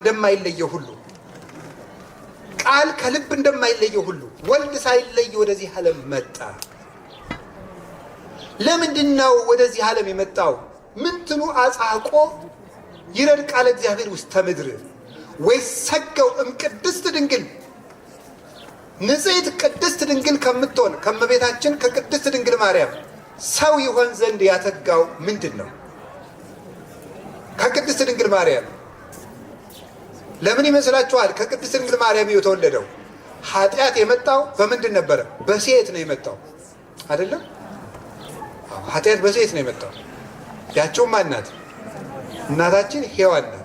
እንደማይለየው ሁሉ ቃል ከልብ እንደማይለየው ሁሉ ወልድ ሳይለይ ወደዚህ ዓለም መጣ። ለምንድነው ወደዚህ ዓለም የመጣው? ምንትኑ አጻቆ ይረድ ቃለ እግዚአብሔር ውስጥ ተምድር ወይሰገው እምቅድስት ድንግል ንጽሕት ቅድስት ድንግል ከምትሆን ከመቤታችን ከቅድስት ድንግል ማርያም ሰው ይሆን ዘንድ ያተጋው ምንድነው? ከቅድስት ድንግል ማርያም ለምን ይመስላችኋል? ከቅድስት ድንግል ማርያም የተወለደው ኃጢአት የመጣው በምንድን ነበረ? በሴት ነው የመጣው አይደለም? ኃጢአት በሴት ነው የመጣው። ያቸው ማን ናት? እናታችን ሔዋን ናት።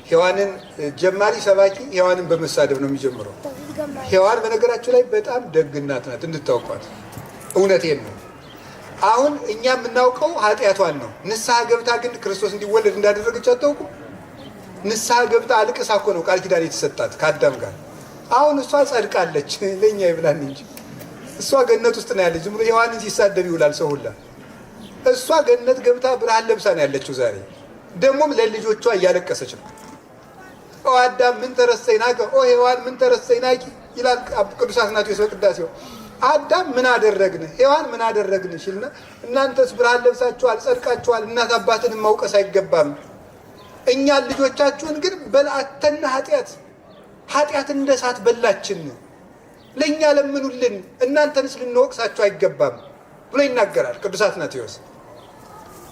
ሔዋንን ጀማሪ ሰባኪ ሔዋንን በመሳደብ ነው የሚጀምረው። ሔዋን በነገራችሁ ላይ በጣም ደግ እናት ናት እንድታውቋት። እውነቴን ነው። አሁን እኛ የምናውቀው ኃጢአቷን ነው። ንስሐ ገብታ ግን ክርስቶስ እንዲወለድ እንዳደረገች አታውቁ? ንስሐ ገብታ አልቅሳ እኮ ነው ቃል ኪዳን የተሰጣት ከአዳም ጋር። አሁን እሷ ጸድቃለች፣ ለእኛ ይብላን እንጂ እሷ ገነት ውስጥ ነው ያለች። ዝም ብሎ ሔዋንን ሲሳደብ ይውላል ሰው ሁላ። እሷ ገነት ገብታ ብርሃን ለብሳ ነው ያለችው ዛሬ። ደግሞም ለልጆቿ እያለቀሰች ነው። ኦ አዳም ምን ተረሰይናከ፣ ኦ ሔዋን ምን ተረሰይናኪ ይላል ቅዱስ አትናቴዎስ በቅዳሴው። አዳም ምን አደረግን፣ ሔዋን ምን አደረግን ሲልና እናንተስ ብርሃን ለብሳችኋል፣ ጸድቃችኋል፣ እናት አባትን መውቀስ አይገባም። እኛን ልጆቻችሁን ግን በልዓተና ኃጢአት እንደ እሳት በላችን፣ ለእኛ ለምኑልን፣ እናንተንስ ልንወቅሳችሁ አይገባም ብሎ ይናገራል ቅዱስ አትናቴዎስ።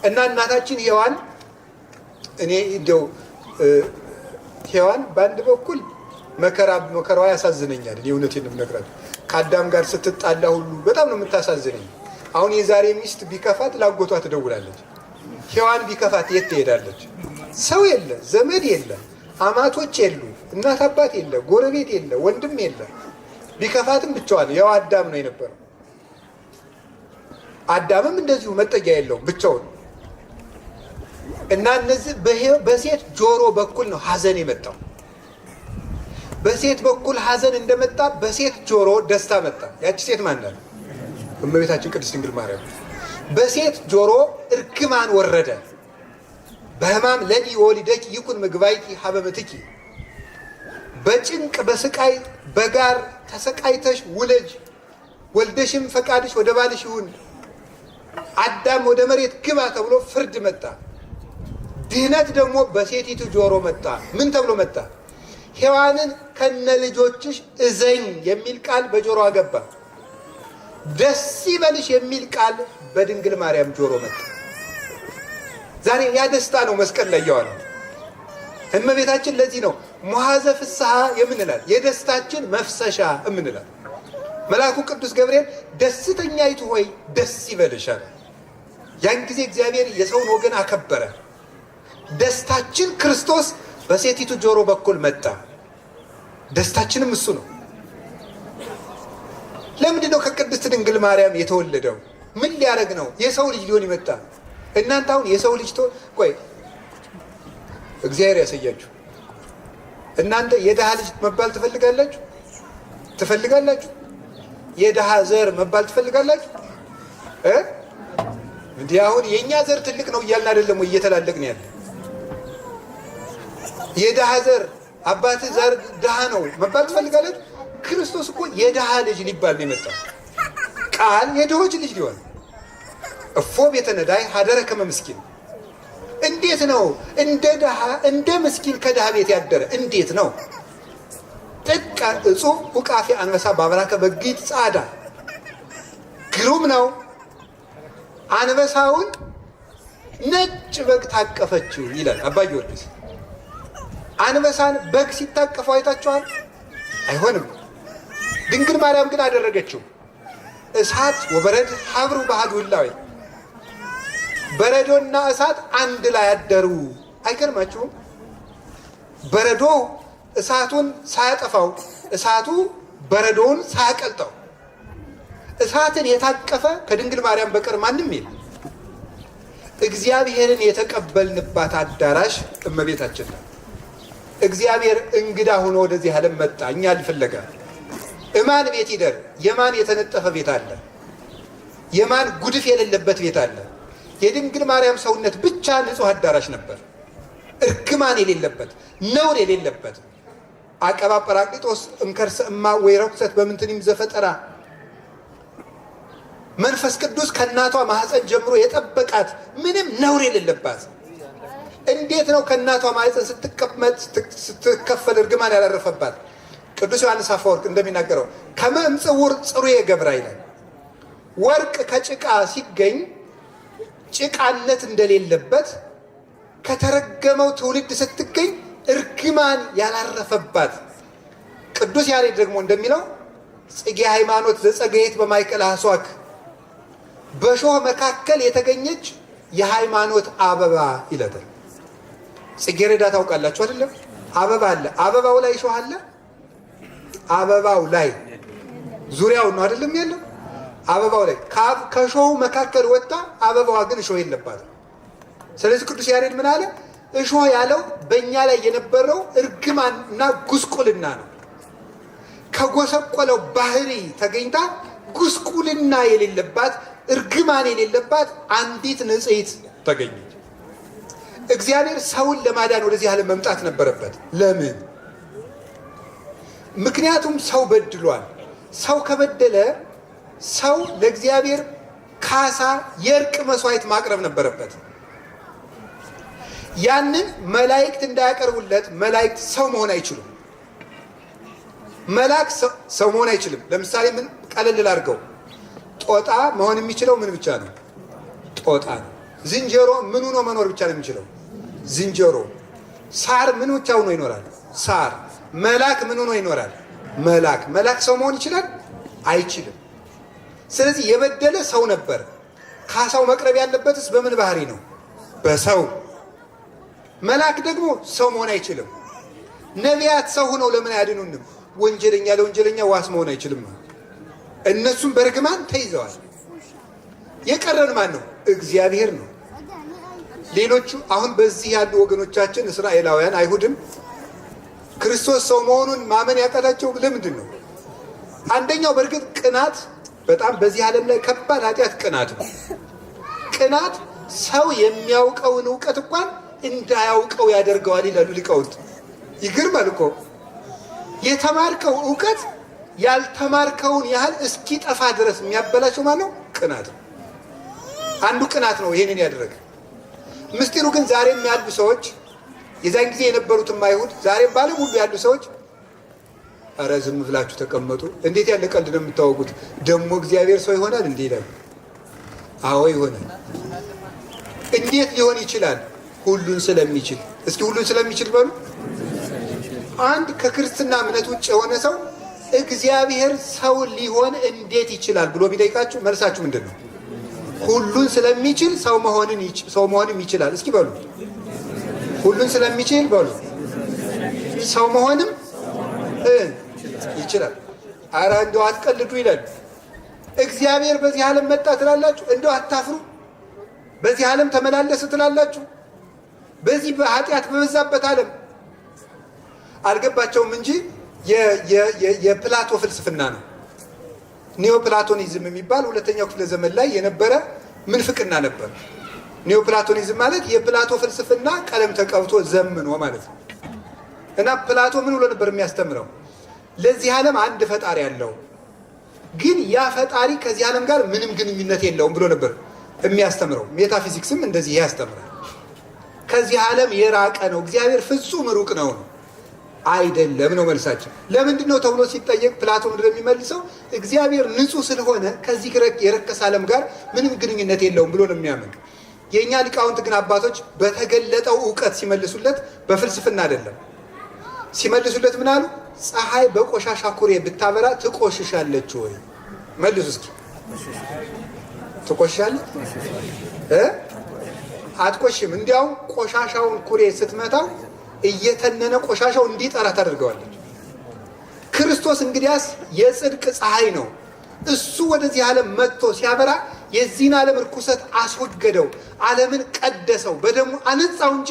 እና እናታችን ሔዋን እኔ እንደው ሔዋን በአንድ በኩል መከራዋ ያሳዝነኛል። እኔ እውነቴን ነው የምነግራችሁ። ከአዳም ጋር ስትጣላ ሁሉ በጣም ነው የምታሳዝነኝ። አሁን የዛሬ ሚስት ቢከፋት ላጎቷ ትደውላለች። ሔዋን ቢከፋት የት ትሄዳለች? ሰው የለ፣ ዘመድ የለ፣ አማቶች የሉ፣ እናት አባት የለ፣ ጎረቤት የለ፣ ወንድም የለ። ቢከፋትም ብቻዋን። ያው አዳም ነው የነበረው። አዳምም እንደዚሁ መጠጊያ የለውም ብቻውን። እና እነዚህ በሴት ጆሮ በኩል ነው ሐዘን የመጣው። በሴት በኩል ሐዘን እንደመጣ በሴት ጆሮ ደስታ መጣ። ያቺ ሴት ማን ናት? እመቤታችን ቅድስት ድንግል ማርያም። በሴት ጆሮ እርግማን ወረደ። በሕማም ለኒ ወሊደኪ ይኩን ምግባይኪ ሀበምትኪ፣ በጭንቅ በስቃይ በጋር ተሰቃይተሽ ውለጅ፣ ወልደሽም ፈቃድሽ ወደ ባልሽ ይሁን፣ አዳም ወደ መሬት ግባ ተብሎ ፍርድ መጣ። ድህነት ደግሞ በሴቲቱ ጆሮ መጣ። ምን ተብሎ መጣ? ሔዋንን ከነ ልጆችሽ እዘኝ የሚል ቃል በጆሮ አገባ። ደስ ይበልሽ የሚል ቃል በድንግል ማርያም ጆሮ መጣ። ዛሬ ያ ደስታ ነው መስቀል ላይ የዋለው። እመቤታችን ለዚህ ነው መሐዘ ፍስሐ የምንላት፣ የደስታችን መፍሰሻ የምንላት። መልአኩ ቅዱስ ገብርኤል ደስተኛይቱ ሆይ ደስ ይበልሻል። ያን ጊዜ እግዚአብሔር የሰውን ወገን አከበረ። ደስታችን ክርስቶስ በሴቲቱ ጆሮ በኩል መጣ። ደስታችንም እሱ ነው። ለምንድን ነው ከቅድስት ድንግል ማርያም የተወለደው? ምን ሊያደርግ ነው? የሰው ልጅ ሊሆን ይመጣ። እናንተ አሁን የሰው ልጅ ቆይ እግዚአብሔር ያሳያችሁ። እናንተ የድሃ ልጅ መባል ትፈልጋላችሁ? የድሃ ዘር መባል ትፈልጋላችሁ? እንዲህ አሁን የእኛ ዘር ትልቅ ነው እያልን አይደለም ወይ እየተላለቅን ያለ? የድሃ ዘር አባትህ ዘር ድሃ ነው መባል ትፈልጋላችሁ? ክርስቶስ እኮ የድሃ ልጅ ሊባል ነው የመጣው። ቃል የድሆች ልጅ ሊሆን እፎ ቤተ ነዳይ ሀደረ ከመ ምስኪን። እንዴት ነው እንደ ድሃ እንደ ምስኪን ከድሃ ቤት ያደረ? እንዴት ነው? ጥቀ እጹብ ውቃፊ አንበሳ ባበራከ በጊት ጻዳ። ግሩም ነው። አንበሳውን ነጭ በግ ታቀፈችው ይላል አባ ጊዮርጊስ። አንበሳን በግ ሲታቀፈው አይታችኋል? አይሆንም። ድንግል ማርያም ግን አደረገችው። እሳት ወበረድ ሀብሩ ባህዱ ህላዌ፣ በረዶና እሳት አንድ ላይ አደሩ። አይገርማችሁም? በረዶ እሳቱን ሳያጠፋው፣ እሳቱ በረዶውን ሳያቀልጠው፣ እሳትን የታቀፈ ከድንግል ማርያም በቀር ማንም የለም። እግዚአብሔርን የተቀበልንባት አዳራሽ እመቤታችን ናት። እግዚአብሔር እንግዳ ሆኖ ወደዚህ ዓለም መጣ። እኛ ልፍለጋ እማን ቤት ይደር? የማን የተነጠፈ ቤት አለ? የማን ጉድፍ የሌለበት ቤት አለ? የድንግል ማርያም ሰውነት ብቻ ንጹሕ አዳራሽ ነበር። እርግማን የሌለበት ነውር የሌለበት አቀባ ጰራቅሊጦስ እንከርሰ እማ ወይ ረኩሰት በምንትኒም ዘፈጠራ መንፈስ ቅዱስ ከእናቷ ማህፀን ጀምሮ የጠበቃት ምንም ነውር የሌለባት እንዴት ነው ከእናቷ ማህፀን ስትከፈል እርግማን ያላረፈባት? ቅዱስ ዮሐንስ አፈወርቅ እንደሚናገረው ከመእምጽውር ጽሩየ ገብራ ይላል። ወርቅ ከጭቃ ሲገኝ ጭቃነት እንደሌለበት ከተረገመው ትውልድ ስትገኝ እርግማን ያላረፈባት። ቅዱስ ያሬድ ደግሞ እንደሚለው ጽጌ ሃይማኖት ዘጸገየት በማእከለ አስዋክ በሾህ መካከል የተገኘች የሃይማኖት አበባ ይላል። ጽጌረዳ ታውቃላችሁ አይደለም? አበባ አለ። አበባው ላይ ሾህ አለ። አበባው ላይ ዙሪያው ነው አይደለም ያለው? አበባው ላይ ከሾሁ መካከል ወጣ፣ አበባዋ ግን እሾህ የለባትም። ስለዚህ ቅዱስ ያሬድ ምን አለ? እሾህ ያለው በእኛ ላይ የነበረው እርግማን እና ጉስቁልና ነው። ከጎሰቆለው ባህሪ ተገኝታ ጉስቁልና የሌለባት እርግማን የሌለባት አንዲት ንጽሕት ተገኘች። እግዚአብሔር ሰውን ለማዳን ወደዚህ ዓለም መምጣት ነበረበት። ለምን? ምክንያቱም ሰው በድሏል። ሰው ከበደለ ሰው ለእግዚአብሔር ካሳ የእርቅ መስዋዕት ማቅረብ ነበረበት። ያንን መላእክት እንዳያቀርቡለት መላእክት ሰው መሆን አይችሉም። መልአክ ሰው መሆን አይችልም። ለምሳሌ ምን ቀለል አድርገው ጦጣ መሆን የሚችለው ምን ብቻ ነው? ጦጣ ነው። ዝንጀሮ ምን ሆኖ መኖር ብቻ ነው የሚችለው? ዝንጀሮ። ሳር ምን ብቻ ሆኖ ይኖራል? ሳር። መልአክ ምን ሆኖ ይኖራል? መልአክ። መልአክ ሰው መሆን ይችላል? አይችልም። ስለዚህ የበደለ ሰው ነበር። ካሳው መቅረብ ያለበትስ በምን ባህሪ ነው? በሰው። መልአክ ደግሞ ሰው መሆን አይችልም። ነቢያት ሰው ሆነው ለምን አያድኑንም? ወንጀለኛ ለወንጀለኛ ዋስ መሆን አይችልም። እነሱም በርግማን ተይዘዋል። የቀረን ማን ነው? እግዚአብሔር ነው። ሌሎቹ አሁን በዚህ ያሉ ወገኖቻችን እስራኤላውያን አይሁድም ክርስቶስ ሰው መሆኑን ማመን ያቃታቸው ለምንድን ነው? አንደኛው በእርግጥ ቅናት፣ በጣም በዚህ ዓለም ላይ ከባድ ኃጢአት ቅናት ነው። ቅናት ሰው የሚያውቀውን እውቀት እንኳን እንዳያውቀው ያደርገዋል ይላሉ ሊቃውንት። ይገርማል እኮ የተማርከው እውቀት ያልተማርከውን ያህል እስኪጠፋ ድረስ የሚያበላቸው ማን ነው? ቅናት ነው። አንዱ ቅናት ነው ይሄንን ያደረገ። ምስጢሩ ግን ዛሬም ያሉ ሰዎች፣ የዛን ጊዜ የነበሩትም አይሁድ፣ ዛሬም በዓለም ሁሉ ያሉ ሰዎች ኧረ ዝም ብላችሁ ተቀመጡ፣ እንዴት ያለ ቀልድ ነው የምታወጉት? ደግሞ እግዚአብሔር ሰው ይሆናል እንዴ ይላሉ። አዎ ይሆናል። እንዴት ሊሆን ይችላል? ሁሉን ስለሚችል። እስኪ ሁሉን ስለሚችል በሉ። አንድ ከክርስትና እምነት ውጭ የሆነ ሰው እግዚአብሔር ሰው ሊሆን እንዴት ይችላል ብሎ ቢጠይቃችሁ መልሳችሁ ምንድን ነው? ሁሉን ስለሚችል ሰው መሆንም ይችላል። እስኪ በሉ ሁሉን ስለሚችል በሉ ሰው መሆንም ይችላል። አረ እንደው አትቀልዱ ይላል። እግዚአብሔር በዚህ ዓለም መጣ ትላላችሁ? እንደው አታፍሩ? በዚህ ዓለም ተመላለስ ትላላችሁ? በዚህ በኃጢአት በበዛበት ዓለም አልገባቸውም እንጂ የፕላቶ ፍልስፍና ነው። ኒዮፕላቶኒዝም የሚባል ሁለተኛው ክፍለ ዘመን ላይ የነበረ ምንፍቅና ነበር። ኒዮፕላቶኒዝም ማለት የፕላቶ ፍልስፍና ቀለም ተቀብቶ ዘምኖ ማለት ነው። እና ፕላቶ ምን ብሎ ነበር የሚያስተምረው? ለዚህ ዓለም አንድ ፈጣሪ ያለው ግን ያ ፈጣሪ ከዚህ ዓለም ጋር ምንም ግንኙነት የለውም ብሎ ነበር የሚያስተምረው። ሜታፊዚክስም እንደዚህ ያስተምራል። ከዚህ ዓለም የራቀ ነው፣ እግዚአብሔር ፍጹም ሩቅ ነው። አይደለም ነው መልሳችን። ለምንድን ነው ተብሎ ሲጠየቅ ፕላቶ ምንድን የሚመልሰው? እግዚአብሔር ንጹሕ ስለሆነ ከዚህ የረከሰ ዓለም ጋር ምንም ግንኙነት የለውም ብሎ ነው የሚያምን። የእኛ ሊቃውንት ግን አባቶች በተገለጠው እውቀት ሲመልሱለት በፍልስፍና አይደለም። ሲመልሱለት ምን አሉ? ፀሐይ በቆሻሻ ኩሬ ብታበራ ትቆሽሻለች ወይ? መልሱ እስኪ። ትቆሽሻለች? አትቆሽም። እንዲያውም ቆሻሻውን ኩሬ ስትመታው እየተነነ ቆሻሻው እንዲጠራ ታደርገዋለች። ክርስቶስ እንግዲያስ የጽድቅ ፀሐይ ነው። እሱ ወደዚህ ዓለም መጥቶ ሲያበራ የዚህን ዓለም ርኩሰት አስወገደው፣ ዓለምን ቀደሰው፣ በደሙ አነጻው እንጂ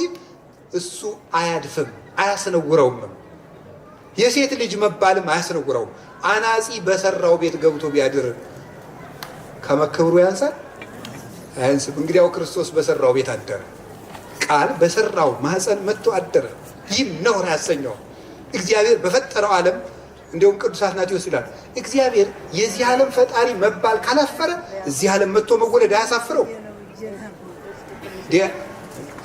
እሱ አያድፍም፣ አያስነውረውም። የሴት ልጅ መባልም አያስነውረውም። አናጺ በሰራው ቤት ገብቶ ቢያድር ከመክብሩ ያንሳል? አያንስም። እንግዲያው ክርስቶስ በሰራው ቤት አደረ። ቃል በሰራው ማህፀን መጥቶ አደረ። ይህም ነውር ያሰኘው እግዚአብሔር በፈጠረው ዓለም እንዲሁም ቅዱስ አትናቴዎስ ይላል እግዚአብሔር የዚህ ዓለም ፈጣሪ መባል ካላፈረ እዚህ ዓለም መጥቶ መወለድ አያሳፍረው።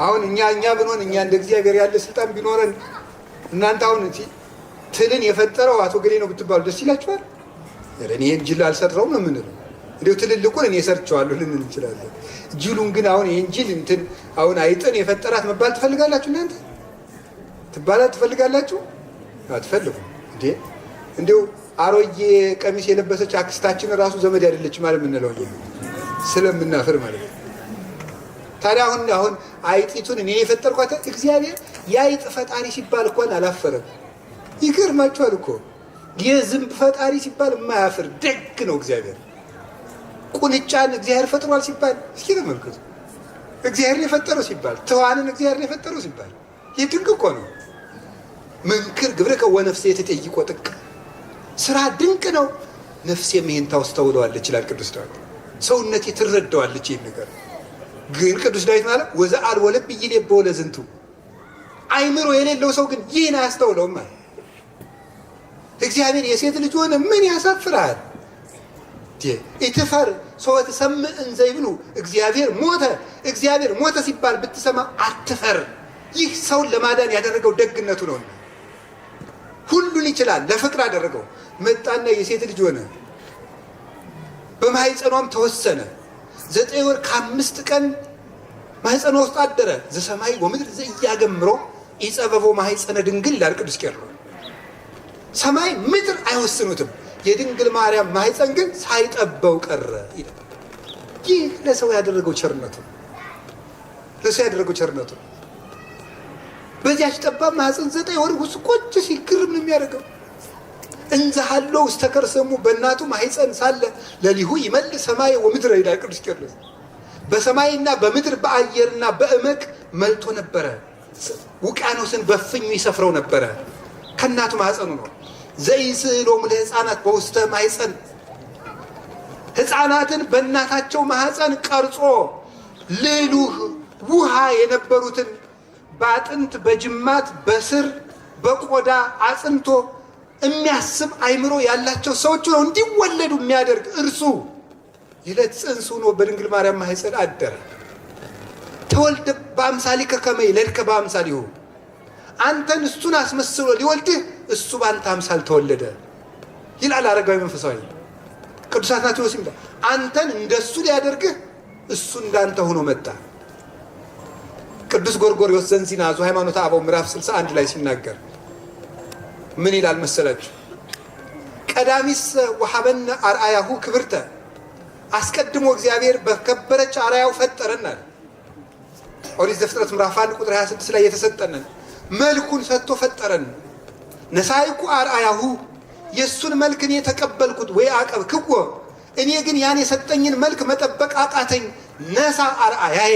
አሁን እኛ ብንሆን እኛ እንደ እግዚአብሔር ያለ ስልጣን ቢኖረን እናንተ አሁን ትልን የፈጠረው አቶ ገሌ ነው ብትባሉ ደስ ይላችኋል? እኔ ጅል አልሰራውም ነው የምንለው። እንዲሁ ትልልቁን እኔ ሰርቸዋለሁ ልንል እንችላለን። ጅሉን ግን አሁን ይህን ጅል እንትን አሁን አይጥን የፈጠራት መባል ትፈልጋላችሁ? እናንተ ትባላት ትፈልጋላችሁ? አትፈልጉም እንዴ? እንዲሁ አሮጌ ቀሚስ የለበሰች አክስታችን ራሱ ዘመድ አይደለች ማለት የምንለው ስለምናፍር ማለት ነው። ታዲያ አሁን አይጢቱን እኔ የፈጠርኳት እግዚአብሔር የአይጥ ፈጣሪ ሲባል እንኳን አላፈረም። ይገርማችኋል እኮ የዝንብ ፈጣሪ ሲባል የማያፍር ደግ ነው እግዚአብሔር። ቁንጫን እግዚአብሔር ፈጥሯል ሲባል እስኪ ተመልከቱ። እግዚአብሔር የፈጠረው ሲባል ትኋንን እግዚአብሔር የፈጠረው ሲባል ይህ ድንቅ እኮ ነው። መንክር ግብርከ ወነፍሴ የተጠይቆ ጥቀ ስራ ድንቅ ነው። ነፍሴም ይህን ታስተውለዋለች ይላል ቅዱስ ዳዊት። ሰውነቴ ትረዳዋለች ይህን ነገር። ግን ቅዱስ ዳዊት ማለት ወዘአልቦ ልብ ኢይሌብዎ ለዝንቱ አይምሮ የሌለው ሰው ግን ይህን አያስተውለውም ማለት። እግዚአብሔር የሴት ልጅ ሆነ ምን ያሳፍራል? ኢትፈር ሰወት ሰምዕ እንዘ ይብሉ እግዚአብሔር ሞተ ሲባል ብትሰማ አትፈር። ይህ ሰውን ለማዳን ያደረገው ደግነቱ ነውና ሁሉን ይችላል። ለፍቅር አደረገው። መጣና የሴት ልጅ ሆነ። በማህፀኗም ተወሰነ። 9 ወር ከ5 ቀን ማህፀኗ ውስጥ አደረ። ዘሰማይ ወምድር ዘኢያገምሮ ኢጸበቦ ማህፀነ ድንግል ይላል ቅዱስ ቄርሎስ። ሰማይ ምድር አይወስኑትም፣ የድንግል ማርያም ማህፀን ግን ሳይጠበው ቀረ ይላል። ይህ ለሰው ያደረገው ቸርነቱ በዚያች ጠባብ ማህፀን 9 ወር ውስጥ ቁጭ ሲግርም ነው የሚያደርገው። እንዘሃሎ ውስተ ከርሰሙ በእናቱ ማህፀን ሳለ ለሊሁ ይመልእ ሰማይ ወምድር ይላል ቅዱስ ቄርሎስ። በሰማይና በምድር በአየርና በእመቅ መልቶ ነበረ። ውቅያኖስን በፍኙ ይሰፍረው ነበረ። ከእናቱ ማህፀኑ ነው። ዘይስእሎሙ ለሕፃናት በውስተ ማህፀን ሕፃናትን በእናታቸው ማህፀን ቀርጾ ልሉህ ውሃ የነበሩትን በአጥንት በጅማት በስር በቆዳ አጽንቶ የሚያስብ አይምሮ ያላቸው ሰዎች ነው እንዲወለዱ የሚያደርግ እርሱ ይለት ጽንሱ ነው በድንግል ማርያም ማህፀን አደረ። ተወልደ በአምሳሊከ ከመ ይለድከ በአምሳሊሁ አንተን እሱን አስመስሎ ሊወልድህ እሱ በአንተ አምሳል ተወለደ ይላል አረጋዊ መንፈሳዊ ቅዱስ አትናቴዎስ ይላል። አንተን እንደሱ ሊያደርግህ እሱ እንዳንተ ሆኖ መጣ። ቅዱስ ጎርጎርዮስ ዘንዚናዙ ሃይማኖተ አበው ምዕራፍ 61 ላይ ሲናገር ምን ይላል መሰላችሁ? ቀዳሚስ ወሀበነ አርአያሁ ክብርተ አስቀድሞ እግዚአብሔር በከበረች አርአያው ፈጠረናል። ኦሪት ዘፍጥረት ምዕራፍ 1 ቁጥር 26 ላይ የተሰጠነን መልኩን ሰጥቶ ፈጠረን። ነሳይኩ አርአያሁ የሱን መልክ እኔ ተቀበልኩት ወይ አቀብክዎ እኔ ግን ያን የሰጠኝን መልክ መጠበቅ አቃተኝ። ነሳ አርአያዬ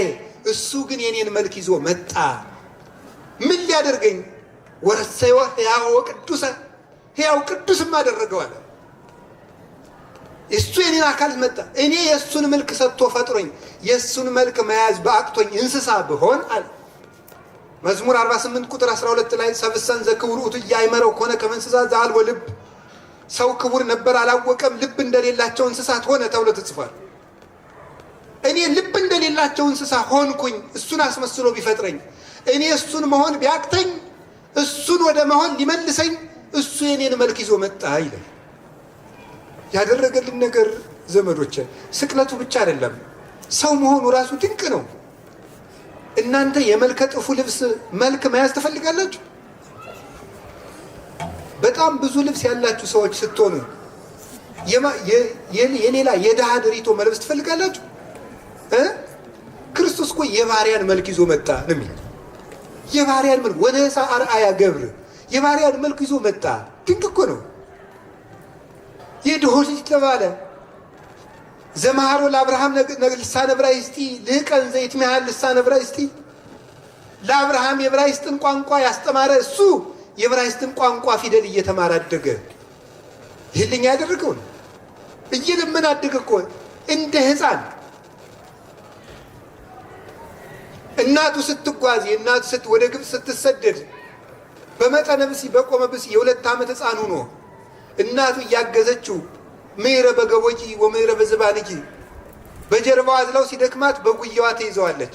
እሱ ግን የኔን መልክ ይዞ መጣ። ምን ሊያደርገኝ? ወረሰዮ ሕያው ቅዱሰ ሕያው ቅዱስም አደረገው አለ። እሱ የኔን አካል መጣ። እኔ የእሱን መልክ ሰጥቶ ፈጥሮኝ የእሱን መልክ መያዝ በአቅቶኝ እንስሳ ብሆን አለ። መዝሙር 48 ቁጥር 12 ላይ ሰብእሰን ዘክቡር ውእቱ ኢያእመረው ኮነ ከመ እንስሳ ዘአልቦ ልብ ሰው ክቡር ነበር አላወቀም፣ ልብ እንደሌላቸው እንስሳት ሆነ ተብሎ ተጽፏል። እኔ ልብ እንደሌላቸው እንስሳ ሆንኩኝ። እሱን አስመስሎ ቢፈጥረኝ እኔ እሱን መሆን ቢያቅተኝ እሱን ወደ መሆን ሊመልሰኝ እሱ የኔን መልክ ይዞ መጣ ይላል። ያደረገልን ነገር ዘመዶቼ ስቅለቱ ብቻ አይደለም፣ ሰው መሆኑ ራሱ ድንቅ ነው። እናንተ የመልከ ጥፉ ልብስ መልክ መያዝ ትፈልጋላችሁ? በጣም ብዙ ልብስ ያላችሁ ሰዎች ስትሆኑ የሌላ የድሃ ድሪቶ መልበስ ትፈልጋላችሁ? ክርስቶስ እኮ የባሪያን መልክ ይዞ መጣ ነው የሚለው። የባሪያን መልክ ወነሳ አርአያ ገብር የባሪያን መልክ ይዞ መጣ። ድንቅ እኮ ነው። የድሆች ልጅ ተባለ። ዘመሃሮ ለአብርሃም ልሳነ ዕብራይስጢ ልህቀን ዘይትሚሃል ልሳነ ዕብራይስጢ ለአብርሃም የዕብራይስጥን ቋንቋ ያስተማረ እሱ የዕብራይስጥን ቋንቋ ፊደል እየተማረ አደገ። ይህልኛ ያደረገው ነው። እየለመን አደገ እኮ እንደ ሕፃን። እናቱ ስትጓዝ ወደ ግብፅ ስትሰደድ በመጠነ ብሲ በቆመ ብሲ የ2 ዓመት ሕፃን ሆኖ እናቱ እያገዘችው ምሕረ በገቦኪ ወምሕረ በዝባንኪ በጀርባዋ አዝላው ሲደክማት በጉያዋ ተይዘዋለች።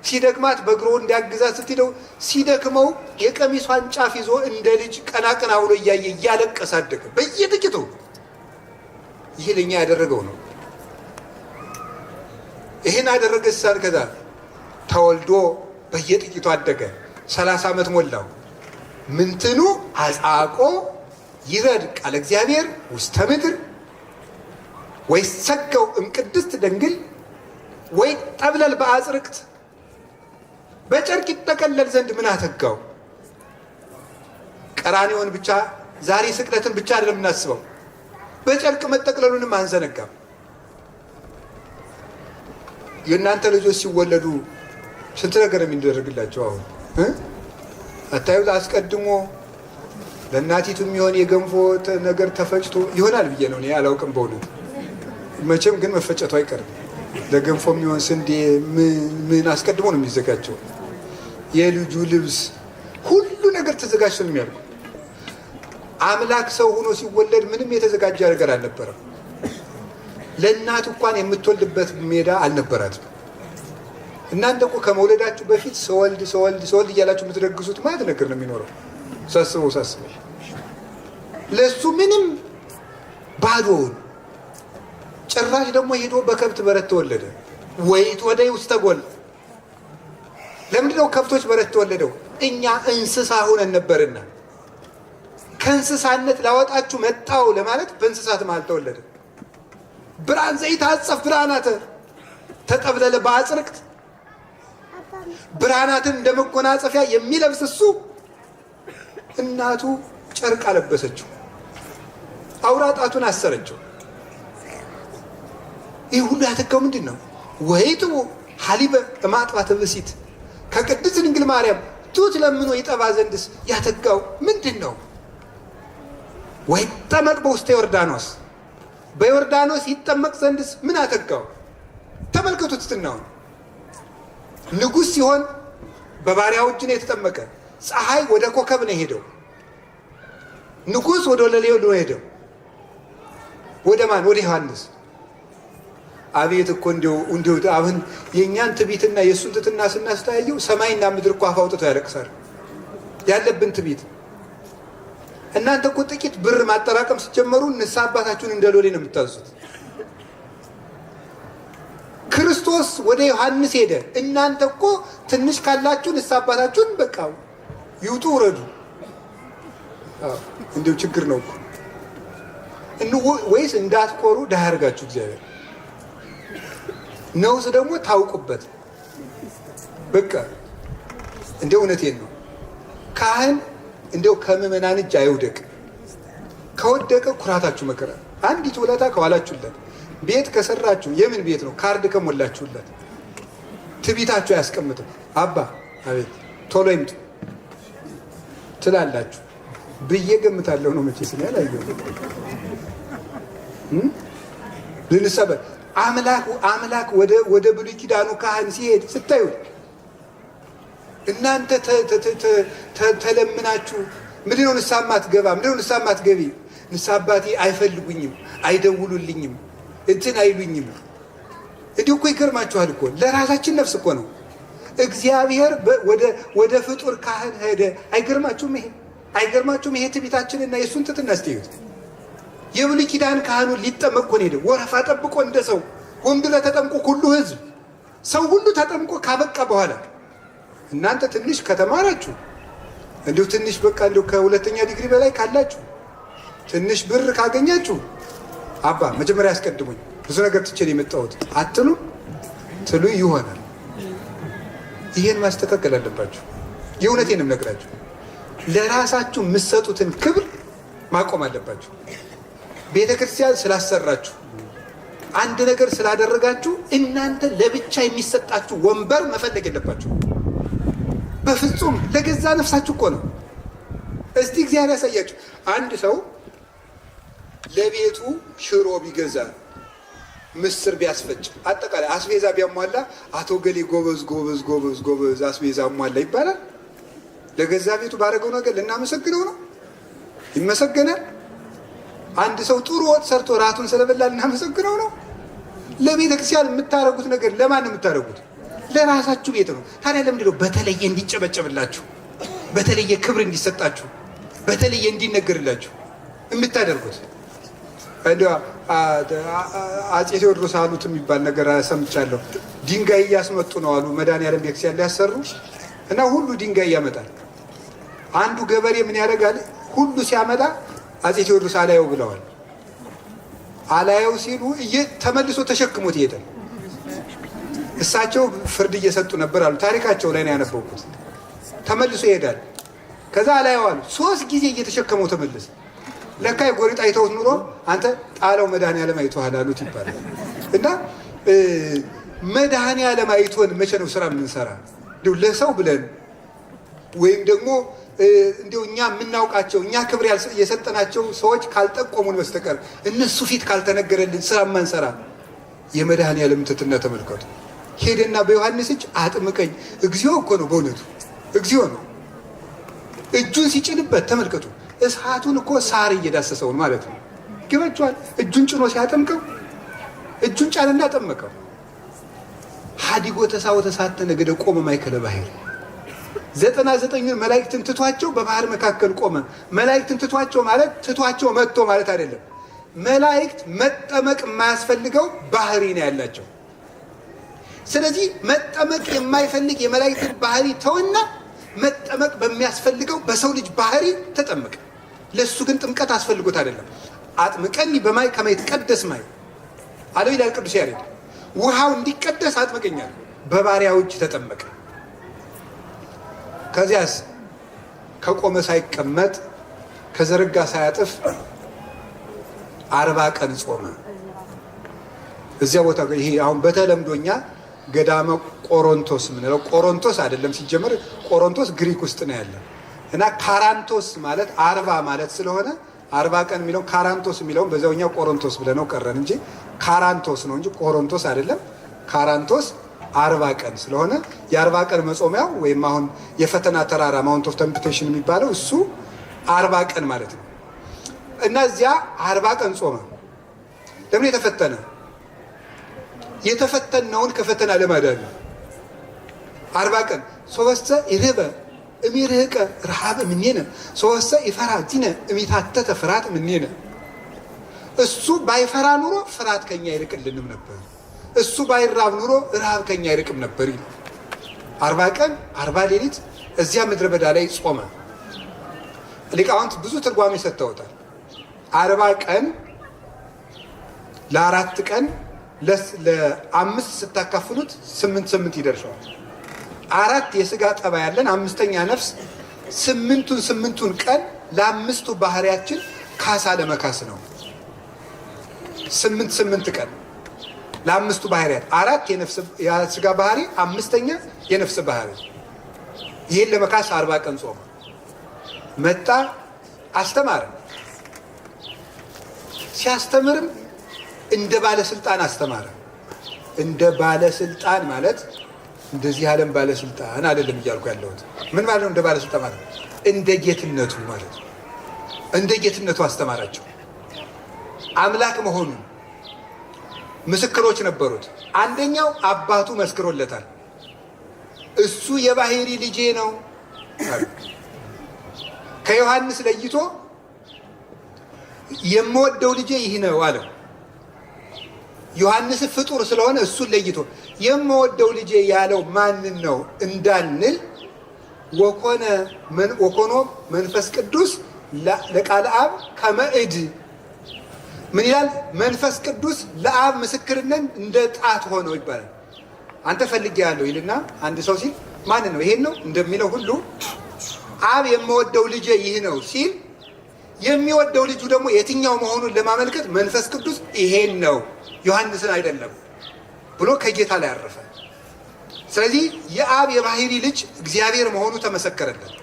ሲደክማት በእግሩ እንዲያግዛት ስትሄደው ሲደክመው የቀሚሷን ጫፍ ይዞ እንደ ልጅ ቀና ቀና ብሎ እያየ እያለቀሰ አደገ በየጥቂቱ። ይህ ለኛ ያደረገው ነው። ይህን አደረገ ሳል ከዛ ተወልዶ በየጥቂቱ አደገ። 30 ዓመት ሞላው። ምንትኑ አጻቆ ይረድ ቃለ እግዚአብሔር ውስተ ምድር ወይሰገው እምቅድስት ድንግል ወይ ጠብለል በአጽርቅት በጨርቅ ይጠቀለል ዘንድ ምን አተጋው? ቀራንዮን ብቻ ዛሬ ስቅለትን ብቻ አይደለም እናስበው፣ በጨርቅ መጠቅለሉንም አንዘነጋም። የእናንተ ልጆች ሲወለዱ ስንት ነገር የሚደረግላቸው አሁን አታዩት? አስቀድሞ ለእናቲቱ የሚሆን የገንፎ ነገር ተፈጭቶ ይሆናል ብዬ ነው እኔ አላውቅም በእውነት መቼም ግን መፈጨቱ አይቀርም። ለገንፎ የሚሆን ስንዴ ምን አስቀድሞ ነው የሚዘጋጀው። የልጁ ልብስ ሁሉ ነገር ተዘጋጅቶ ነው የሚያልቁ። አምላክ ሰው ሆኖ ሲወለድ ምንም የተዘጋጀ ነገር አልነበረም። ለእናቱ እንኳን የምትወልድበት ሜዳ አልነበራትም። እናንተ እኮ ከመውለዳችሁ በፊት ሰወልድ እያላችሁ የምትደግሱት ማለት ነገር ነው የሚኖረው። ሳስበው ለሱ ምንም ባዶውን ጭራሽ ደግሞ ሄዶ በከብት በረት ተወለደ። ወይት ወደ ውስጥ ተጎል። ለምንድነው ከብቶች በረት ተወለደው? እኛ እንስሳ ሆነን ነበርና ከእንስሳነት ላወጣችሁ መጣው ለማለት በእንስሳት ማለት ተወለደ። ብርሃን ዘይታጸፍ ብርሃናተ ተጠብለለ በአጽርቅት ብርሃናትን እንደ መጎናጸፊያ የሚለብስ እሱ እናቱ ጨርቅ አለበሰችው፣ አውራ ጣቱን አሰረችው። ይህ ሁሉ ያተጋው ምንድን ነው? ወይቱ ሀሊበ እማጥባት ብእሲት ከቅድስት ድንግል ማርያም ጡት ለምኖ ይጠባ ዘንድስ ያተጋው ምንድን ነው? ወይ ጠመቅ በውስተ ዮርዳኖስ በዮርዳኖስ ይጠመቅ ዘንድስ ምን አተጋው? ተመልከቱት ትትናውን። ንጉሥ ሲሆን በባሪያው እጅ ነው የተጠመቀ። ፀሐይ ወደ ኮከብ ነው ሄደው። ንጉሥ ወደ ለሌው ነው ሄደው። ወደ ማን? ወደ ዮሐንስ። አቤት እኮ እንዲሁ አሁን የእኛን ትቢትና የእሱን ትትና ስናስተያየው ሰማይና ምድር እኮ አፍ አውጥተው ያለቅሳል። ያለብን ትቢት። እናንተ እኮ ጥቂት ብር ማጠራቀም ሲጀመሩ ንስሐ አባታችሁን እንደ ሎሌ ነው የምታዙት። ክርስቶስ ወደ ዮሐንስ ሄደ። እናንተ እኮ ትንሽ ካላችሁ ንስሐ አባታችሁን በቃ ይውጡ ውረዱ። እንዲሁ ችግር ነው እኮ ወይስ እንዳትቆሩ ድሃ ያርጋችሁ እግዚአብሔር ነውስ ደግሞ ታውቁበት። በቃ እንደው እውነቴን ነው። ካህን እንደው ከምዕመናን እጅ አይውደቅ። ከወደቀ ኩራታችሁ መከራ። አንዲት ውለታ ከዋላችሁለት፣ ቤት ከሰራችሁ የምን ቤት ነው? ካርድ ከሞላችሁለት ትቢታችሁ አያስቀምጥም። አባ አቤት ቶሎ ይምጡ ትላላችሁ ብዬ ገምታለሁ ነው መቼ ስለ ያላየው ልንሰበ አምላክ ወደ ብሉይ ኪዳኑ ካህን ሲሄድ ስታዩ እናንተ ተለምናችሁ ምንድነው ንስሐ ማትገባ? ምንድነው ንስሐ ማትገቢ? ንስሐ አባቴ አይፈልጉኝም፣ አይደውሉልኝም፣ እንትን አይሉኝም። እንዲሁ እኮ ይገርማችኋል እኮ ለራሳችን ነፍስ እኮ ነው። እግዚአብሔር ወደ ፍጡር ካህን ሄደ። አይገርማችሁም? ይሄ ትዕቢታችንና የእሱን ትሕትና እስኪዩት። የብሉይ ኪዳን ካህኑን ሊጠመቅ እኮ ነው ሄደ። ወረፋ ጠብቆ እንደ ሰው ወንድለ ተጠምቆ ሁሉ ህዝብ ሰው ሁሉ ተጠምቆ ካበቃ በኋላ እናንተ ትንሽ ከተማራችሁ እንዲሁ ትንሽ በቃ እንዲሁ ከሁለተኛ ዲግሪ በላይ ካላችሁ ትንሽ ብር ካገኛችሁ አባ መጀመሪያ ያስቀድሙኝ ብዙ ነገር ትቼ ነው የመጣሁት አትሉ ትሉ ይሆናል። ይሄን ማስተካከል አለባችሁ። የእውነቴንም ነግራችሁ ለራሳችሁ የምትሰጡትን ክብር ማቆም አለባችሁ። ቤተ ክርስቲያን ስላሰራችሁ አንድ ነገር ስላደረጋችሁ እናንተ ለብቻ የሚሰጣችሁ ወንበር መፈለግ የለባችሁ። በፍጹም ለገዛ ነፍሳችሁ እኮ ነው። እስቲ እግዚአብሔር ያሳያችሁ። አንድ ሰው ለቤቱ ሽሮ ቢገዛ ምስር ቢያስፈጭ አጠቃላይ አስቤዛ ቢያሟላ አቶ ገሌ ጎበዝ ጎበዝ ጎበዝ ጎበዝ አስቤዛ አሟላ ይባላል? ለገዛ ቤቱ ባደረገው ነገር ልናመሰግነው ነው? ይመሰገናል? አንድ ሰው ጥሩ ወጥ ሰርቶ ራቱን ስለበላ ልናመሰግነው ነው? ለቤተ ክርስቲያን የምታደርጉት ነገር ለማን የምታደርጉት? ለራሳችሁ ቤት ነው። ታዲያ ለምንድን ነው በተለየ እንዲጨበጨብላችሁ፣ በተለየ ክብር እንዲሰጣችሁ፣ በተለየ እንዲነገርላችሁ የምታደርጉት? እንዲያ አፄ ቴዎድሮስ አሉት የሚባል ነገር ሰምቻለሁ። ድንጋይ እያስመጡ ነው አሉ መድኃኒዓለም ቤተክርስቲያን ሊያሰሩ እና ሁሉ ድንጋይ ያመጣል። አንዱ ገበሬ ምን ያደርጋል? ሁሉ ሲያመጣ አፄ ቴዎድሮስ አላየው ብለዋል። አላየው ሲሉ ተመልሶ ተሸክሞት ይሄዳል። እሳቸው ፍርድ እየሰጡ ነበር አሉ። ታሪካቸው ላይ ነው ያነበብኩት። ተመልሶ ይሄዳል። ከዛ አላየው አሉ። 3 ጊዜ እየተሸከመው ተመለሰ። ለካ የጎሪጥ አይተውት ኑሮ አንተ ጣለው መድኃኒዓለም አይቶሃል አሉት ይባላል። እና መድኃኒዓለም አይቶን መቼ ነው ስራ የምንሰራ? እንዲሁ ለሰው ብለን ወይም ደግሞ እንዲሁ እኛ የምናውቃቸው እኛ ክብር የሰጠናቸው ሰዎች ካልጠቆሙን በስተቀር እነሱ ፊት ካልተነገረልን ስራ ማንሰራ የመድኃኒዓለም ትሕትና ተመልከቱ። ሄደና በዮሐንስ እጅ አጥምቀኝ። እግዚኦ እኮ ነው በእውነቱ እግዚኦ ነው። እጁን ሲጭንበት ተመልከቱ። እሳቱን እኮ ሳር እየዳሰሰውን ማለት ነው። ይገባችኋል? እጁን ጭኖ ሲያጠምቀው እጁን ጫንና ጠመቀው። ሀዲጎ ተሳወተ እሳተ ነገደ ቆመ ማእከለ ባሕር 99 መላእክትን ትቷቸው በባህር መካከል ቆመ። መላእክትን ትቷቸው ማለት ትቷቸው መጥቶ ማለት አይደለም። መላእክት መጠመቅ የማያስፈልገው ባህሪ ነው ያላቸው። ስለዚህ መጠመቅ የማይፈልግ የመላእክትን ባህሪ ተውና መጠመቅ በሚያስፈልገው በሰው ልጅ ባህሪ ተጠመቀ። ለሱ ግን ጥምቀት አስፈልጎት አይደለም። አጥምቀኒ በማይ ከመ ይትቀደስ ማይ አለው ይላል ቅዱስ ያሬድ። ውሃው እንዲቀደስ አጥምቀኛል። በባሪያው እጅ ተጠመቀ። ከዚያስ ከቆመ ሳይቀመጥ ከዘረጋ ሳያጥፍ 40 ቀን ጾመ። እዚያ ቦታ ይሄ አሁን በተለምዶኛ ገዳመ ቆሮንቶስ ምንለው ቆሮንቶስ አይደለም። ሲጀመር ቆሮንቶስ ግሪክ ውስጥ ነው ያለ እና ካራንቶስ ማለት 40 ማለት ስለሆነ 40 ቀን የሚለው ካራንቶስ የሚለውን በዛውኛው ቆሮንቶስ ብለነው ቀረን እንጂ ካራንቶስ ነው እንጂ ቆሮንቶስ አይደለም። ካራንቶስ 40 ቀን ስለሆነ የ40 ቀን መጾሚያው ወይም አሁን የፈተና ተራራ ማውንት ኦፍ ቴምፕቴሽን የሚባለው እሱ 40 ቀን ማለት ነው። እና እዚያ 40 ቀን ጾመ። ለምን የተፈተነ? የተፈተነውን ከፈተና ለማዳን ነው። 40 ቀን ሶስተ ይርበ እሚርህቀ ረሃብ ምኔነ ሶስተ ይፈራ ዚነ እሚታተተ ፍርሃት ምኔነ። እሱ ባይፈራ ኑሮ ፍርሃት ከኛ አይርቅልንም ነበር። እሱ ባይራብ ኑሮ ረሃብ ከኛ አይርቅም ነበር ይላል። 40 ቀን 40 ሌሊት እዚያ ምድረ በዳ ላይ ጾመ። ሊቃውንት ብዙ ትርጓሜ ሰጥተውታል። 40 ቀን ለ4 ቀን ለ5 ስታካፍሉት 8 ይደርሰዋል። 4 የስጋ ጠባ ያለን 5ኛ ነፍስ 8ቱን ቀን ለ5ቱ ባህሪያችን ካሳ ለመካስ ነው። 8 ቀን ለ5ቱ ባህሪያት 4 የስጋ ባህሪ 5ኛ የነፍስ ባህሪ። ይህን ለመካስ 40 ቀን ጾመ። መጣ አስተማረ። ሲያስተምርም እንደ ባለስልጣን አስተማረ። እንደ ባለስልጣን ማለት እንደዚህ ዓለም ባለስልጣን አይደለም እያልኩ ያለሁት። ምን ማለት ነው? እንደ ባለስልጣን ማለት እንደ ጌትነቱ ማለት ነው። እንደ ጌትነቱ አስተማራቸው። አምላክ መሆኑን ምስክሮች ነበሩት። አንደኛው አባቱ መስክሮለታል። እሱ የባህሪ ልጄ ነው። ከዮሐንስ ለይቶ የምወደው ልጄ ይህ ነው አለው። ዮሐንስ ፍጡር ስለሆነ እሱን ለይቶ የምወደው ልጄ ያለው ማንን ነው እንዳንል ወኮኖ መንፈስ ቅዱስ ለቃለ አብ ከመእድ ምን ይላል? መንፈስ ቅዱስ ለአብ ምስክርነን እንደ ጣት ሆነው ይባላል። አንተ ፈልጌ ያለው ይልና አንድ ሰው ሲል ማን ነው ይሄን ነው እንደሚለው ሁሉ አብ የምወደው ልጄ ይህ ነው ሲል የሚወደው ልጁ ደግሞ የትኛው መሆኑን ለማመልከት መንፈስ ቅዱስ ይሄን ነው ዮሐንስን አይደለም ብሎ ከጌታ ላይ አረፈ። ስለዚህ የአብ የባህሪ ልጅ እግዚአብሔር መሆኑ ተመሰከረለት።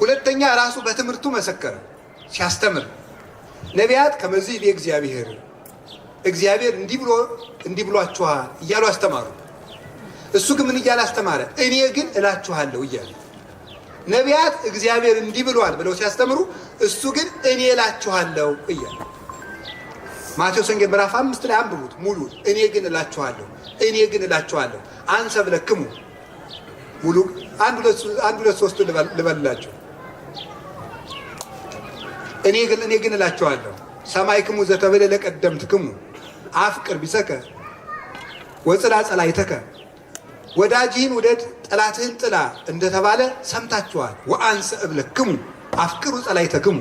ሁለተኛ ራሱ በትምህርቱ መሰከረ ሲያስተምር። ነቢያት ከመዚህ እግዚአብሔር እግዚአብሔር እንዲህ ብሏችኋል እያሉ አስተማሩ። እሱ ግን ምን እያለ አስተማረ? እኔ ግን እላችኋለሁ እያለ። ነቢያት እግዚአብሔር እንዲህ ብሏል ብለው ሲያስተምሩ፣ እሱ ግን እኔ እላችኋለሁ እያለ። ማቴዎስ ወንጌል ምዕራፍ 5 ላይ አንብቡት ሙሉ። እኔ ግን እላችኋለሁ፣ እኔ ግን እላችኋለሁ አንሰ ብለክሙ ሙሉ አንድ ሁለት ሶስት ልበላችሁ። እኔ ግን እላችኋለሁ ሰማይክሙ ዘተበለ ለቀደምትክሙ አፍቅር ቢሰከ ወጽላ ጸላይተከ፣ ወዳጅህን ውደድ ጠላትህን ጥላ እንደተባለ ሰምታችኋል። ወአንሰ እብለክሙ አፍቅሩ ጸላይተክሙ፣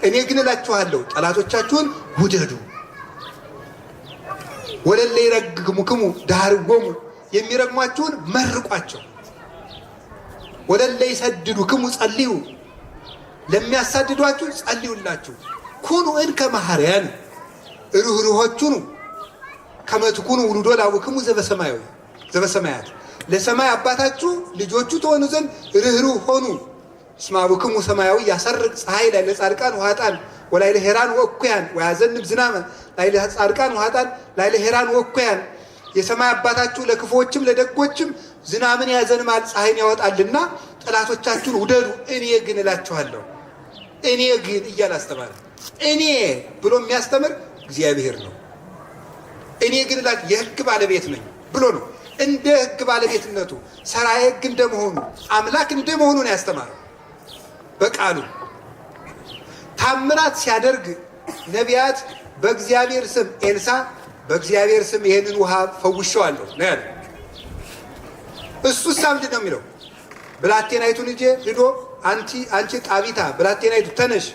እኔ ግን እላችኋለሁ ጠላቶቻችሁን ውደዱ። ወለለ ይረግሙክሙ ዳርጎሙ፣ የሚረግሟችሁን መርቋቸው። ወለለ ይሰድዱክሙ ጸልዩ፣ ለሚያሳድዷችሁ ጸልዩላችሁ። ኩኑ እንከ መሐረያን፣ ርኅሩኆች ሁኑ። ከመ ትኩኑ ውሉዶ ለአቡክሙ ዘበሰማያት፣ ለሰማይ አባታችሁ ልጆቹ ትሆኑ ዘንድ ርኅሩህ ሆኑ። እስመ አቡክሙ ሰማያዊ ያሰርቅ ፀሐይ ላዕለ ጻድቃን ወኃጥአን ወላዕለ ሄራን ወእኩያን ወያዘንብ ዝናመ ላዕለ ጻድቃን ወኃጥአን ላዕለ ሄራን ወእኩያን። የሰማይ አባታችሁ ለክፉዎችም ለደጎችም ዝናምን ያዘንማል ፀሐይን ያወጣልና ጠላቶቻችሁን ውደዱ። እኔ ግን እላችኋለሁ፣ እኔ ግን እያለ አስተማረ። እኔ ብሎ የሚያስተምር እግዚአብሔር ነው። እኔ ግን የሕግ ባለቤት ነኝ ብሎ ነው። እንደ ሕግ ባለቤትነቱ ሰራዬ ሕግ እንደመሆኑ አምላክ እንደመሆኑ ነው ያስተማረው በቃሉ። ታምራት ሲያደርግ ነቢያት በእግዚአብሔር ስም፣ ኤልሳ በእግዚአብሔር ስም ይሄንን ውሃ ፈውሼዋለሁ ነው ያለው። እሱሳ ምንድን ነው የሚለው? ብላቴናይቱን ልጄ ሂዶ አንቺ ጣቢታ ብላቴናይቱ ተነሽ፣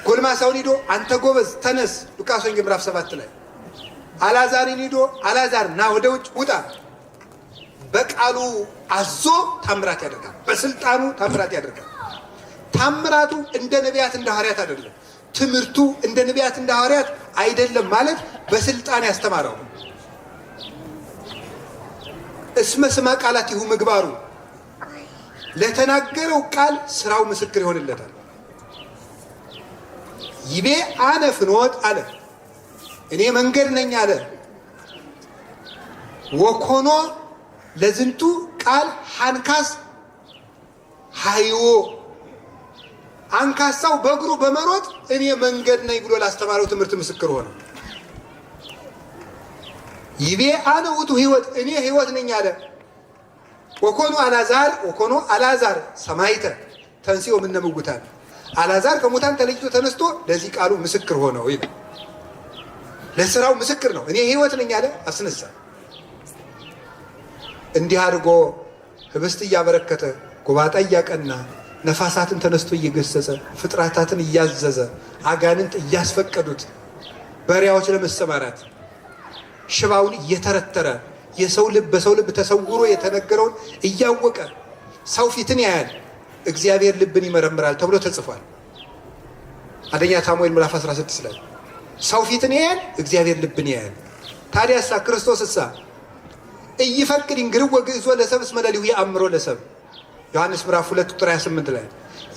ጎልማሳውን ሂዶ አንተ ጎበዝ ተነስ፣ ሉቃስ ወንጌል ምዕራፍ 7 ላይ አልዓዛርን ሂዶ አልዓዛር ና ወደ ውጭ ውጣ። በቃሉ አዞ ታምራት ያደርጋል። በስልጣኑ ታምራት ያደርጋል። ታምራቱ እንደ ነቢያት እንደ ሐዋርያት አይደለም። ትምህርቱ እንደ ነቢያት እንደ ሐዋርያት አይደለም ማለት በስልጣን ያስተማረው። እስመ ስማ ቃላት ይሁ ምግባሩ፣ ለተናገረው ቃል ስራው ምስክር ይሆንለታል። ይቤ አነ ፍኖት አለ፣ እኔ መንገድ ነኝ አለ። ወኮኖ ለዝንቱ ቃል ሃንካስ ሃይዎ፣ አንካሳው በእግሩ በመሮጥ እኔ መንገድ ነኝ ብሎ ላስተማረው ትምህርት ምስክር ሆነ። ይቤ አነ ውእቱ ሕይወት፣ እኔ ሕይወት ነኝ አለ። ወኮኖ አልዓዛር ሰማዕተ ተንሥኦ እምነ እሙታን፣ አልዓዛር ከሙታን ተለይቶ ተነስቶ ለዚህ ቃሉ ምስክር ሆነው ይላል። ለስራው ምስክር ነው። እኔ ሕይወት ነኝ አለ፣ አስነሳ። እንዲህ አድርጎ ህብስት እያበረከተ ጎባጣ እያቀና ነፋሳትን ተነስቶ እየገሰጸ ፍጥረታትን እያዘዘ አጋንንት እያስፈቀዱት በሪያዎች ለመሰማራት ሽባውን እየተረተረ የሰው ልብ በሰው ልብ ተሰውሮ የተነገረውን እያወቀ ሰው ፊትን ያያል እግዚአብሔር ልብን ይመረምራል ተብሎ ተጽፏል። አንደኛ ሳሙኤል ምዕራፍ 16 ላይ ሰው ፊትን ያያል እግዚአብሔር ልብን ያያል። ታዲያሳ ክርስቶስሳ እይፈቅድ እንግርው ወግእዞ ለሰብ እስመ ለሊሁ ያአምሮ ለሰብ ዮሐንስ ምዕራፍ 2 ቁጥር 28 ላይ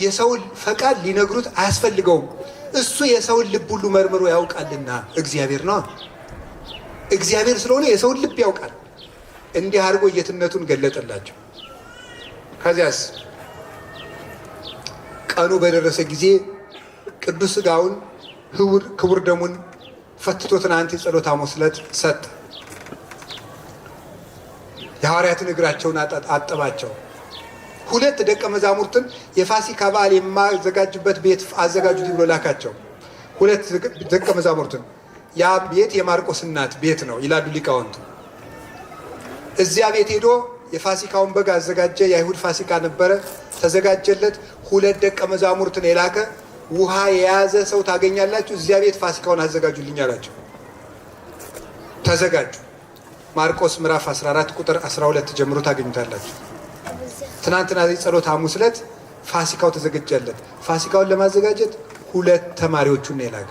የሰውን ፈቃድ ሊነግሩት አያስፈልገውም፣ እሱ የሰውን ልብ ሁሉ መርምሮ ያውቃልና እግዚአብሔር ነው። እግዚአብሔር ስለሆነ የሰውን ልብ ያውቃል። እንዲህ አድርጎ ጌትነቱን ገለጠላቸው። ከዚያስ ቀኑ በደረሰ ጊዜ ቅዱስ ሥጋውን ክቡር ደሙን ፈትቶ ትናንት የጸሎተ ሐሙስ ዕለት ሰጠ። የሐዋርያትን እግራቸውን አጠባቸው። 2 ደቀ መዛሙርትን የፋሲካ በዓል የማዘጋጅበት ቤት አዘጋጁ ብሎ ላካቸው። 2 ደቀ መዛሙርትን፣ ያ ቤት የማርቆስ እናት ቤት ነው ይላሉ ሊቃውንቱ። እዚያ ቤት ሄዶ የፋሲካውን በግ አዘጋጀ። የአይሁድ ፋሲካ ነበረ፣ ተዘጋጀለት። 2 ደቀ መዛሙርትን የላከ ውሃ የያዘ ሰው ታገኛላችሁ፣ እዚያ ቤት ፋሲካውን አዘጋጁልኝ አላቸው። ተዘጋጁ። ማርቆስ ምዕራፍ 14 ቁጥር 12 ጀምሮ ታገኙታላችሁ። ትናንትና ጸሎተ ሐሙስ ዕለት ፋሲካው ተዘጋጀለት። ፋሲካውን ለማዘጋጀት 2 ተማሪዎቹን ነው የላከ፣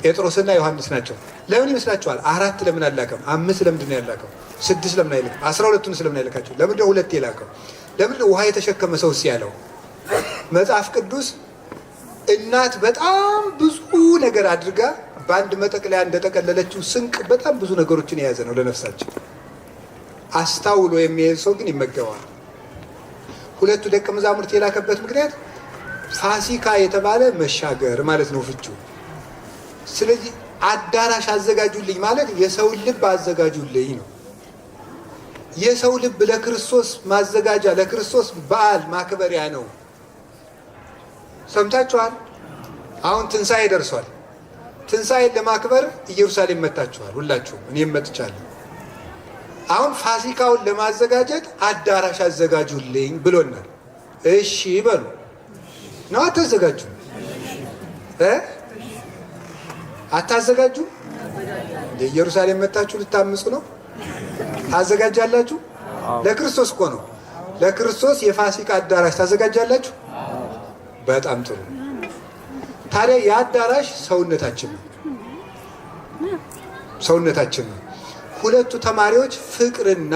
ጴጥሮስና ዮሐንስ ናቸው። ለምን ይመስላችኋል? 4 ለምን አላከም? 5 ለምንድን ነው ያላከው? 6 ለምን አይልክም? 12ቱን ስለምን አይልካቸው? ለምንድን ነው 2 የላከው? ለምንድን ነው ውሃ የተሸከመ ሰው ሲያለው? መጽሐፍ ቅዱስ እናት በጣም ብዙ ነገር አድርጋ በአንድ መጠቅለያ እንደጠቀለለችው ስንቅ በጣም ብዙ ነገሮችን የያዘ ነው ለነፍሳችን። አስታውሎ የሚሄድ ሰው ግን ይመገባል። ሁለቱ ደቀ መዛሙርት የላከበት ምክንያት ፋሲካ የተባለ መሻገር ማለት ነው ፍቹ። ስለዚህ አዳራሽ አዘጋጁልኝ ማለት የሰውን ልብ አዘጋጁልኝ ነው። የሰው ልብ ለክርስቶስ ማዘጋጃ፣ ለክርስቶስ በዓል ማክበሪያ ነው። ሰምታችኋል። አሁን ትንሣኤ ደርሷል። ትንሣኤን ለማክበር ኢየሩሳሌም መጥታችኋል ሁላችሁም፣ እኔም መጥቻለሁ። አሁን ፋሲካውን ለማዘጋጀት አዳራሽ አዘጋጁልኝ ብሎናል። እሺ በሉ ነው። አታዘጋጁ አታዘጋጁ። ኢየሩሳሌም መጥታችሁ ልታምፁ ነው? ታዘጋጃላችሁ? ለክርስቶስ እኮ ነው። ለክርስቶስ የፋሲካ አዳራሽ ታዘጋጃላችሁ? በጣም ጥሩ። ታዲያ የአዳራሽ ሰውነታችን ነው። ሰውነታችን ነው። ሁለቱ ተማሪዎች ፍቅርና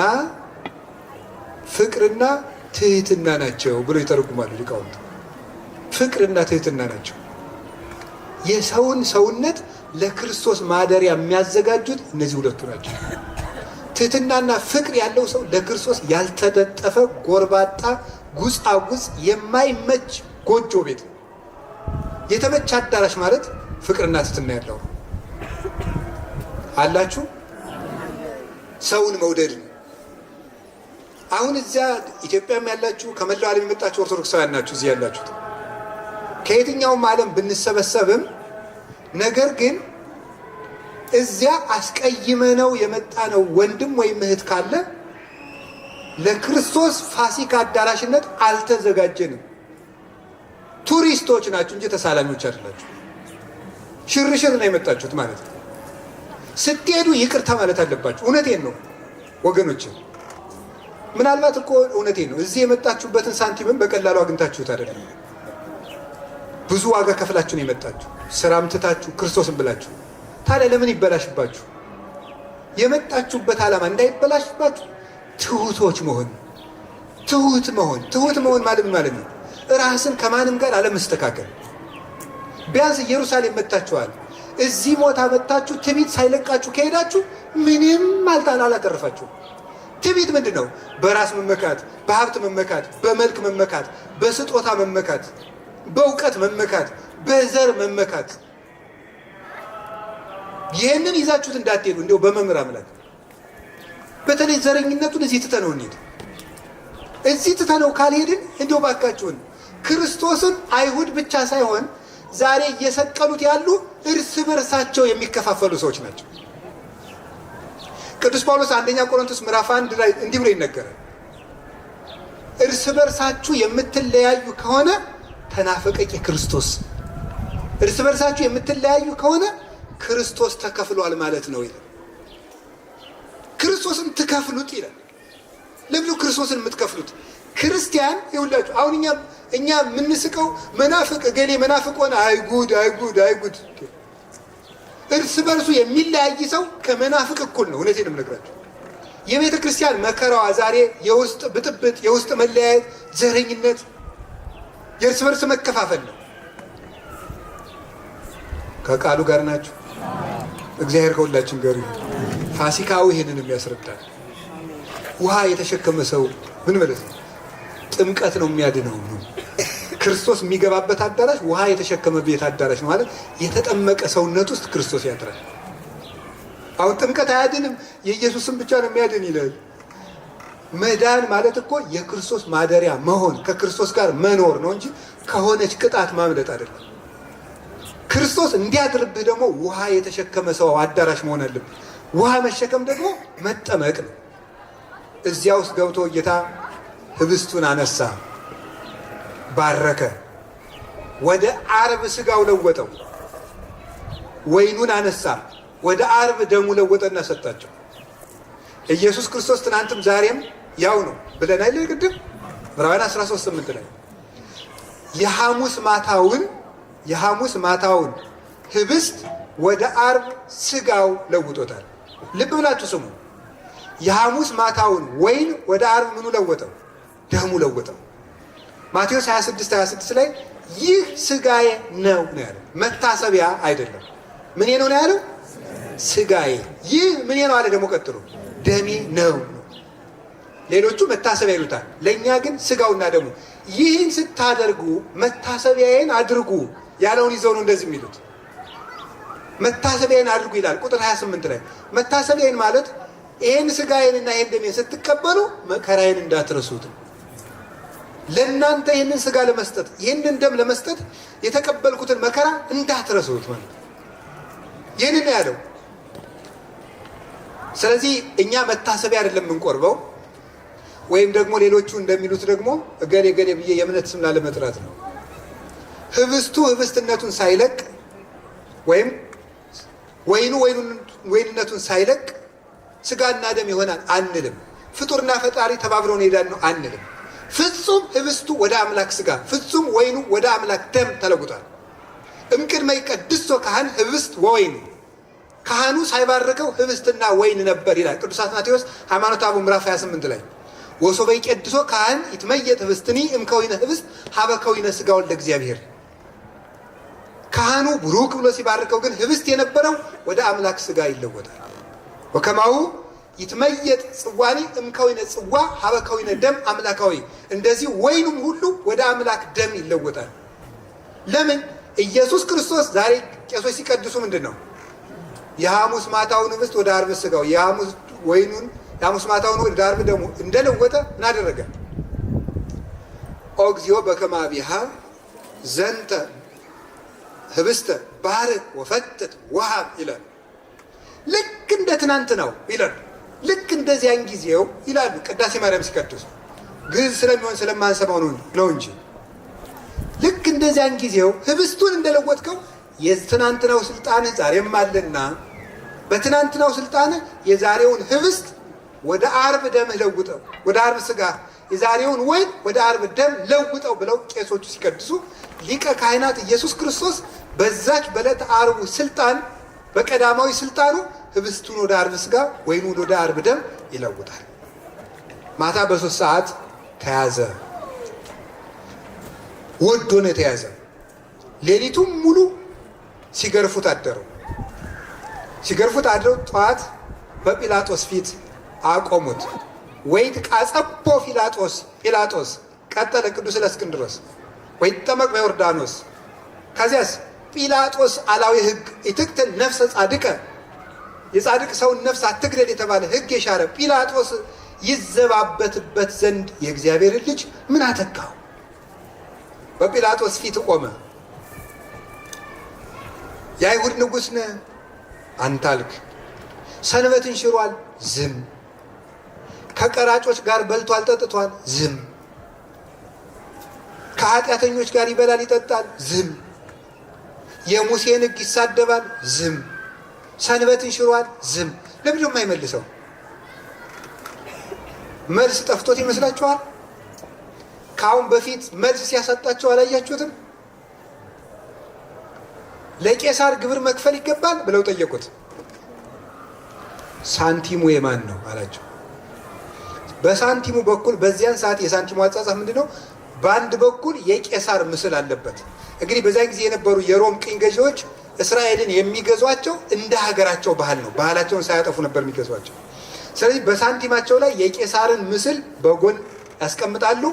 ትህትና ናቸው ብሎ ይተረጉማሉ ሊቃውንት። ፍቅርና ትህትና ናቸው። የሰውን ሰውነት ለክርስቶስ ማደሪያ የሚያዘጋጁት እነዚህ ሁለቱ ናቸው። ትህትናና ፍቅር ያለው ሰው ለክርስቶስ ያልተነጠፈ ጎርባጣ ጉጻጉጽ የማይመች ጎጆ ቤት። የተመቸ አዳራሽ ማለት ፍቅርና ትህትና ያለው ነው። አላችሁ ሰውን መውደድ ነው። አሁን እዚያ ኢትዮጵያም ያላችሁ ከመላው ዓለም የመጣችሁ ኦርቶዶክሳውያን ናችሁ። እዚህ ያላችሁት ከየትኛውም ዓለም ብንሰበሰብም ነገር ግን እዚያ አስቀይመነው የመጣ ነው ወንድም ወይም እህት ካለ ለክርስቶስ ፋሲካ አዳራሽነት አልተዘጋጀንም። ቱሪስቶች ናችሁ እንጂ ተሳላሚዎች አይደላችሁ። ሽርሽር ነው የመጣችሁት ማለት ነው። ስትሄዱ ይቅርታ ማለት አለባችሁ። እውነቴን ነው ወገኖች። ምናልባት እኮ እውነቴን ነው እዚህ የመጣችሁበትን ሳንቲምን በቀላሉ አግኝታችሁት አይደለም። ብዙ ዋጋ ከፍላችሁ ነው የመጣችሁ፣ ስራም ትታችሁ ክርስቶስን ብላችሁ። ታዲያ ለምን ይበላሽባችሁ? የመጣችሁበት ዓላማ እንዳይበላሽባችሁ ትሁቶች መሆን። ትሁት መሆን ማለት ነው ራስን ከማንም ጋር አለመስተካከል። ቢያንስ ኢየሩሳሌም መጥታችኋል። እዚህ ቦታ መጥታችሁ ትዕቢት ሳይለቃችሁ ከሄዳችሁ ምንም አላተረፋችሁ። ትዕቢት ምንድን ነው? በራስ መመካት፣ በሀብት መመካት፣ በመልክ መመካት፣ በስጦታ መመካት፣ በእውቀት መመካት፣ በዘር መመካት። ይህንን ይዛችሁት እንዳትሄዱ እንዲያው በመምህር አምላክ። በተለይ ዘረኝነቱን እዚህ ትተነው እንሂድ። እዚህ ትተነው ካልሄድን እንዲያው ባካችሁን ክርስቶስን አይሁድ ብቻ ሳይሆን ዛሬ እየሰቀሉት ያሉ እርስ በርሳቸው የሚከፋፈሉ ሰዎች ናቸው። ቅዱስ ጳውሎስ አንደኛ ቆሮንቶስ ምዕራፍ 1 ላይ እንዲህ ብሎ ይነገራል። እርስ በርሳችሁ የምትለያዩ ከሆነ ተናፈቀቂ ክርስቶስ። እርስ በርሳችሁ የምትለያዩ ከሆነ ክርስቶስ ተከፍሏል ማለት ነው ይላል። ክርስቶስን ትከፍሉት ይላል። ለምን ክርስቶስን የምትከፍሉት? ክርስቲያን ይውላችሁ። አሁን እኛ የምንስቀው መናፍቅ ገሌ መናፍቅ ሆነ፣ አይጉድ። እርስ በርሱ የሚለያይ ሰው ከመናፍቅ እኩል ነው። እውነቴን ነው የምነግራችሁ። የቤተ ክርስቲያን መከራዋ ዛሬ የውስጥ ብጥብጥ፣ የውስጥ መለያየት፣ ዘረኝነት፣ የእርስ በርስ መከፋፈል ነው። ከቃሉ ጋር ናችሁ። እግዚአብሔር ከሁላችን ጋር ይሁን። ፋሲካው ይሄንን የሚያስረዳል። ውሃ የተሸከመ ሰው ምን ማለት ነው? ጥምቀት ነው የሚያድነው ነው። ክርስቶስ የሚገባበት አዳራሽ ውሃ የተሸከመ ቤት አዳራሽ ነው ማለት የተጠመቀ ሰውነት ውስጥ ክርስቶስ ያድራል። አሁን ጥምቀት አያድንም፣ የኢየሱስን ብቻ ነው የሚያድን ይላል። መዳን ማለት እኮ የክርስቶስ ማደሪያ መሆን፣ ከክርስቶስ ጋር መኖር ነው እንጂ ከሆነች ቅጣት ማምለጥ አይደለም። ክርስቶስ እንዲያድርብህ ደግሞ ውሃ የተሸከመ ሰው አዳራሽ መሆን አለብህ። ውሃ መሸከም ደግሞ መጠመቅ ነው። እዚያ ውስጥ ገብቶ ጌታ ህብስቱን አነሳ፣ ባረከ፣ ወደ አርብ ስጋው ለወጠው። ወይኑን አነሳ፣ ወደ አርብ ደሙ ለወጠና ሰጣቸው። ኢየሱስ ክርስቶስ ትናንትም ዛሬም ያው ነው ብለናል። ቅድም ዕብራውያን 13:8 ላይ የሐሙስ ማታውን ህብስት ወደ አርብ ስጋው ለውጦታል። ልብ ብላችሁ ስሙ። የሐሙስ ማታውን ወይን ወደ አርብ ምኑ ለወጠው? ደሙ ለወጠው። ማቴዎስ 26:26 ላይ ይህ ስጋዬ ነው ያለው። መታሰቢያ አይደለም። ምን ነው ያለው? ስጋዬ። ይህ ምን ነው አለ ደግሞ ቀጥሎ ደሜ ነው። ሌሎቹ መታሰቢያ ይሉታል፣ ለእኛ ግን ስጋውና ደሙ። ይህን ስታደርጉ መታሰቢያዬን አድርጉ ያለውን ይዘው ነው እንደዚህ የሚሉት። መታሰቢያዬን አድርጉ ይላል ቁጥር 28 ላይ። መታሰቢያዬን ማለት ይህን ስጋዬንና ይህን ደሜን ስትቀበሉ መከራዬን እንዳትረሱት። ለእናንተ ይህንን ስጋ ለመስጠት ይህንን ደም ለመስጠት የተቀበልኩትን መከራ እንዳትረሱት ማለት ይህንን ያለው። ስለዚህ እኛ መታሰቢያ አይደለም የምንቆርበው፣ ወይም ደግሞ ሌሎቹ እንደሚሉት ደግሞ እገሌ ገሌ ብዬ የእምነት ስም ላለመጥራት ነው። ህብስቱ ህብስትነቱን ሳይለቅ ወይም ወይኑ ወይንነቱን ሳይለቅ ስጋና ደም ይሆናል አንልም። ፍጡርና ፈጣሪ ተባብረው ይሄዳል ነው አንልም። ፍጹም ህብስቱ ወደ አምላክ ስጋ፣ ፍጹም ወይኑ ወደ አምላክ ደም ተለውጧል። እምቅድመ ይቀድሶ ካህን ህብስት ወወይኑ፣ ካህኑ ሳይባርከው ህብስትና ወይን ነበር ይላል ቅዱስ አትናቴዎስ ሃይማኖተ አበው ምዕራፍ 28 ላይ። ወሶበ ይቀድሶ ካህን ይትመየጥ ህብስትኒ እምከዊነ ህብስት ሀበ ከዊነ ስጋ ወልደ እግዚአብሔር። ካህኑ ብሩክ ብሎ ሲባርከው ግን ህብስት የነበረው ወደ አምላክ ስጋ ይለወጣል። ወከማሁ ይትመየጥ ጽዋኒ እምከዊነ ጽዋ ሀበ ከዊነ ደም አምላካዊ፣ እንደዚህ ወይኑም ሁሉ ወደ አምላክ ደም ይለወጣል። ለምን? ኢየሱስ ክርስቶስ ዛሬ ቄሶች ሲቀድሱ ምንድን ነው? የሐሙስ ማታውን ህብስት ወደ ዓርብ ስጋው፣ የሐሙስ ወይኑን የሐሙስ ማታውን ወደ ዓርብ ደሙ እንደለወጠ ምን አደረገ? ኦግዚኦ በከመ አቢሃ ዘንተ ህብስተ ባርክ ወፈትት ወሀብ ይላል። ልክ እንደ ትናንት ነው ይላል። ልክ እንደዚያን ጊዜው ይላሉ ቅዳሴ ማርያም ሲቀድሱ። ግዕዝ ስለሚሆን ስለማንሰማው ነው እንጂ ልክ እንደዚያን ጊዜው ህብስቱን እንደለወጥከው የትናንትናው ስልጣን ዛሬም አለና በትናንትናው ስልጣን የዛሬውን ህብስት ወደ ዓርብ ደም ለውጠው፣ ወደ ዓርብ ስጋ፣ የዛሬውን ወይን ወደ ዓርብ ደም ለውጠው ብለው ቄሶቹ ሲቀድሱ ሊቀ ካህናት ኢየሱስ ክርስቶስ በዛች በዕለተ ዓርቡ ስልጣን፣ በቀዳማዊ ስልጣኑ ህብስቱን ወደ ዓርብ ስጋ፣ ወይኑን ወደ ዓርብ ደም ይለውጣል። ማታ በ3 ሰዓት ተያዘ። ወዶ ነው የተያዘ። ሌሊቱም ሙሉ ሲገርፉት አደሩ። ሲገርፉት አድረው ጠዋት በጲላጦስ ፊት አቆሙት። ወይትቃጸቦ ጲላጦስ ቀጠለ ቅዱስ እለእስክንድሮስ ወይጠመቅ በዮርዳኖስ። ከዚያስ ጲላጦስ አላዊ ህግ ይትቅትል ነፍሰ ጻድቀ፣ የጻድቅ ሰውን ነፍስ አትግደል የተባለ ህግ የሻረ ጲላጦስ ይዘባበትበት ዘንድ የእግዚአብሔርን ልጅ ምን አተካው? በጲላጦስ ፊት ቆመ። የአይሁድ ንጉሥ ነህ አንተ አልክ። ሰንበትን ሽሯል፣ ዝም። ከቀራጮች ጋር በልቷል ጠጥቷል፣ ዝም። ከኃጢአተኞች ጋር ይበላል ይጠጣል፣ ዝም። የሙሴን ህግ ይሳደባል፣ ዝም። ሰንበትን ሽሯል፣ ዝም። ለምንድን ነው የማይመልሰው? መልስ ጠፍቶት ይመስላችኋል? ከአሁን በፊት መልስ ሲያሳጣቸው አላያችሁትም? ለቄሳር ግብር መክፈል ይገባል ብለው ጠየቁት። ሳንቲሙ የማን ነው አላቸው። በሳንቲሙ በኩል በዚያን ሰዓት የሳንቲሙ አጻጻፍ ምንድን ነው? በአንድ በኩል የቄሳር ምስል አለበት። እንግዲህ በዚያን ጊዜ የነበሩ የሮም ቅኝ ገዢዎች እስራኤልን የሚገዟቸው እንደ ሀገራቸው ባህል ነው። ባህላቸውን ሳያጠፉ ነበር የሚገዟቸው። ስለዚህ በሳንቲማቸው ላይ የቄሳርን ምስል በጎን ያስቀምጣሉ።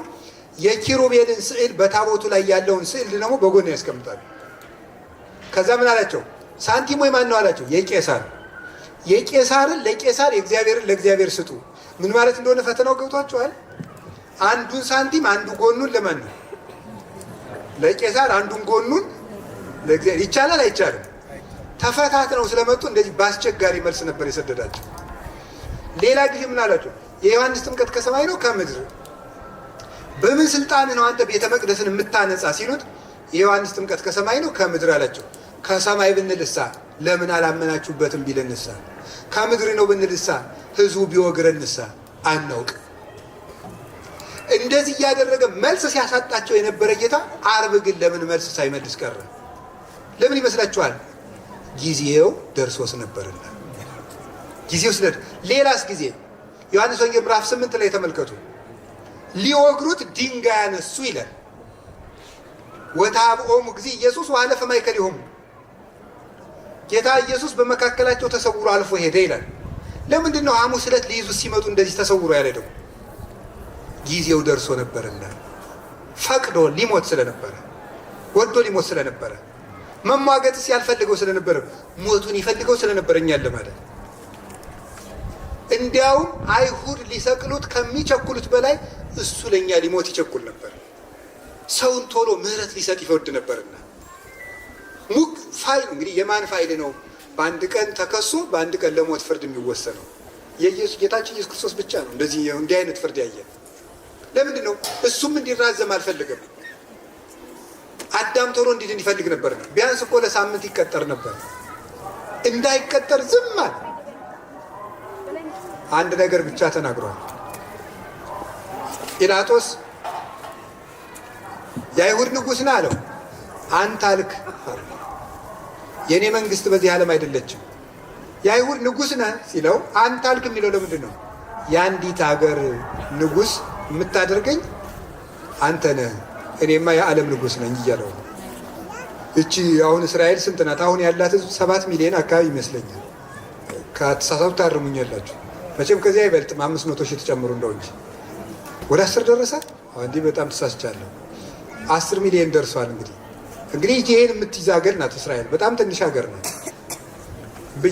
የኪሩቤልን ስዕል፣ በታቦቱ ላይ ያለውን ስዕል ደግሞ በጎን ያስቀምጣሉ። ከዛ ምን አላቸው? ሳንቲሙ የማን ነው አላቸው። የቄሳር። የቄሳርን ለቄሳር፣ የእግዚአብሔርን ለእግዚአብሔር ስጡ። ምን ማለት እንደሆነ ፈተናው ገብቷቸዋል። አንዱን ሳንቲም አንዱ ጎኑን ለማን ነው? ለቄሳር፣ አንዱን ጎኑን ለእግዚአብሔር። ይቻላል አይቻልም? ተፈታትነው ስለመጡ እንደዚህ በአስቸጋሪ መልስ ነበር የሰደዳቸው። ሌላ ጊዜ ምን አላቸው? የዮሐንስ ጥምቀት ከሰማይ ነው ከምድር? በምን ስልጣን ነው አንተ ቤተ መቅደስን የምታነጻ ሲሉት የዮሐንስ ጥምቀት ከሰማይ ነው ከምድር አላቸው። ከሰማይ ብንልሳ ለምን አላመናችሁበትም ቢልንሳ፣ ከምድር ነው ብንልሳ ህዝቡ ቢወግረንሳ አናውቅ። እንደዚህ እያደረገ መልስ ሲያሳጣቸው የነበረ ጌታ ዓርብ ግን ለምን መልስ ሳይመልስ ቀረ? ለምን ይመስላችኋል? ጊዜው ደርሶስ ነበርና። ጊዜው ስለድ ሌላስ ጊዜ ዮሐንስ ወንጌል ምዕራፍ 8 ላይ ተመልከቱ። ሊወግሩት ድንጋይ ያነሱ ይላል። ወታብኦሙ ጊዜ ኢየሱስ ወሀለፈ ማእከሌሆሙ፣ ጌታ ኢየሱስ በመካከላቸው ተሰውሮ አልፎ ሄደ ይላል። ለምንድን ነው ሐሙስ ዕለት ሊይዙት ሲመጡ እንደዚህ ተሰውሮ ያልሄደው? ጊዜው ደርሶ ነበርና፣ ፈቅዶ ሊሞት ስለነበረ፣ ወዶ ሊሞት ስለነበረ፣ መሟገትስ ያልፈልገው ስለነበረ፣ ሞቱን ይፈልገው ስለነበረ እኛን ለማለት እንዲያውም አይሁድ ሊሰቅሉት ከሚቸኩሉት በላይ እሱ ለእኛ ሊሞት ይቸኩል ነበር። ሰውን ቶሎ ምህረት ሊሰጥ ይፈወድ ነበርና ፋይል እንግዲህ የማን ፋይል ነው? በአንድ ቀን ተከሶ በአንድ ቀን ለሞት ፍርድ የሚወሰነው የኢየሱስ ጌታችን ኢየሱስ ክርስቶስ ብቻ ነው። እንዲህ አይነት ፍርድ ያየ ለምንድን ነው? እሱም እንዲራዘም አልፈልግም። አዳም ቶሎ እንዲድን ይፈልግ ነበር። ቢያንስ እኮ ለሳምንት ይቀጠር ነበር። እንዳይቀጠር ዝም አለ። አንድ ነገር ብቻ ተናግሯል። ጲላጦስ የአይሁድ ንጉሥ ነህ አለው። አንተ አልክ። የእኔ መንግስት በዚህ ዓለም አይደለችም። የአይሁድ ንጉሥ ነህ ሲለው አንተ አልክ የሚለው ለምንድን ነው? የአንዲት ሀገር ንጉሥ የምታደርገኝ አንተ ነህ፣ እኔማ የዓለም ንጉሥ ነኝ እያለው። እቺ አሁን እስራኤል ስንት ናት? አሁን ያላት ህዝብ 7 ሚሊዮን አካባቢ ይመስለኛል። ከተሳሳቱ ታርሙኛላችሁ። መቼም ከዚህ አይበልጥም። 500 ሺህ ተጨምሩ እንደው እንጂ ወደ 10 ደረሰ። እንዲህ በጣም ተሳስቻለሁ። 10 ሚሊዮን ደርሷል። እንግዲህ ይሄን የምትይዝ ሀገር ናት እስራኤል። በጣም ትንሽ ሀገር ናት።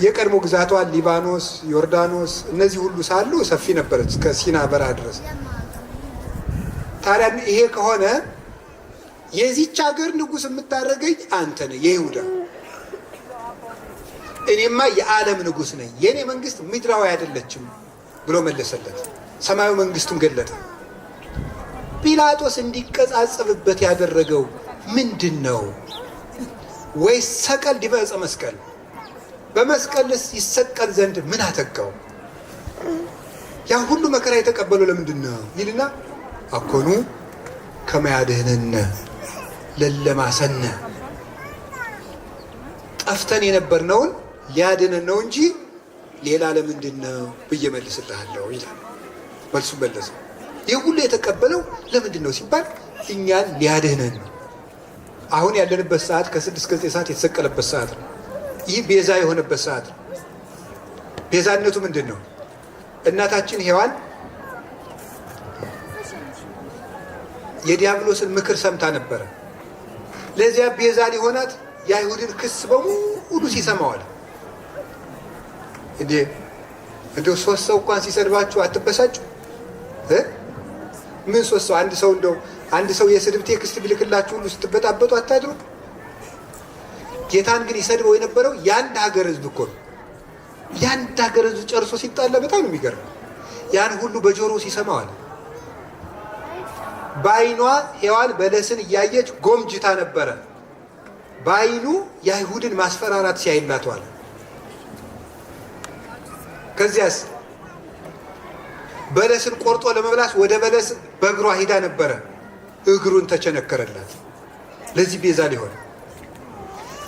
የቀድሞ ግዛቷ ሊባኖስ፣ ዮርዳኖስ እነዚህ ሁሉ ሳሉ ሰፊ ነበረች እስከ ሲና በረሃ ድረስ። ታዲያ ይሄ ከሆነ የዚች ሀገር ንጉሥ የምታደርገኝ አንተ ነህ የይሁዳ፣ እኔማ የዓለም ንጉሥ ነኝ፣ የእኔ መንግስት ምድራዊ አይደለችም ብሎ መለሰለት። ሰማያዊ መንግስቱን ገለጠ። ጲላጦስ እንዲቀጻጸብበት ያደረገው ምንድን ነው? ወይስ ሰቀል ዲበ ዕፀ መስቀል፣ በመስቀልስ ይሰቀል ዘንድ ምን አተጋው? ያ ሁሉ መከራ የተቀበለው ለምንድን ነው ይልና አኮኑ ከመ ያድኅነነ ለለማሰነ፣ ጠፍተን የነበርነውን ሊያድነን ነው እንጂ ሌላ ለምንድን ነው ብዬ መልስልሃለሁ ይላል። መልሱ መለሰ። ይህ ሁሉ የተቀበለው ለምንድን ነው ሲባል እኛን ሊያድነን ነው። አሁን ያለንበት ሰዓት ከ6 እስከ 9 ሰዓት የተሰቀለበት ሰዓት ነው። ይህ ቤዛ የሆነበት ሰዓት ነው። ቤዛነቱ ምንድን ነው? እናታችን ሔዋን የዲያብሎስን ምክር ሰምታ ነበረ። ለዚያ ቤዛ ሊሆናት የአይሁድን ክስ በሙሉ ሲሰማዋል። እንደው 3 ሰው እንኳን ሲሰድባችሁ አትበሳጩ? ምን 3 ሰው? አንድ ሰው የስድብ ቴክስት ቢልክላችሁ ሁሉ ስትበጣበጡ አታድሩ? ጌታን ግን ይሰድበው የነበረው የአንድ ሀገር ህዝብ እኮ ነው። የአንድ ሀገር ህዝብ ጨርሶ ሲጣላ በጣም ነው የሚገርመው። ያን ሁሉ በጆሮ ሲሰማዋል። በዓይኗ ሔዋን በለስን እያየች ጎምጅታ ነበረ። በዓይኑ የአይሁድን ማስፈራራት ሲያይላቷል። ከዚያስ በለስን ቆርጦ ለመብላት ወደ በለስ በእግሯ ሂዳ ነበረ። እግሩን ተቸነከረላት። ለዚህ ቤዛ ሊሆን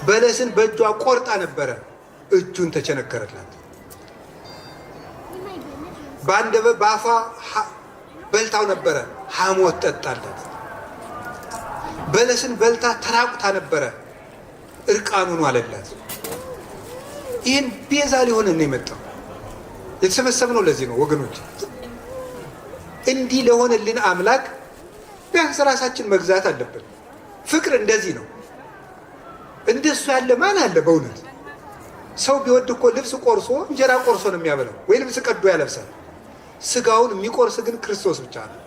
በለስን በእጇ ቆርጣ ነበረ። እጁን ተቸነከረላት። በአፏ በልታው ነበረ። ሐሞት ጠጣላት። በለስን በልታ ተራቁታ ነበረ። እርቃኑን አለላት። ይህን ቤዛ ሊሆን ነው የመጣው። የተሰበሰብነው ለዚህ ነው ወገኖች። እንዲህ ለሆነልን አምላክ ቢያንስ ራሳችን መግዛት አለብን። ፍቅር እንደዚህ ነው። እንደሱ ያለ ማን አለ? በእውነት ሰው ቢወድ እኮ ልብስ ቆርሶ እንጀራ ቆርሶ ነው የሚያበላው፣ ወይ ልብስ ቀዶ ያለብሳል። ስጋውን የሚቆርስ ግን ክርስቶስ ብቻ ነው።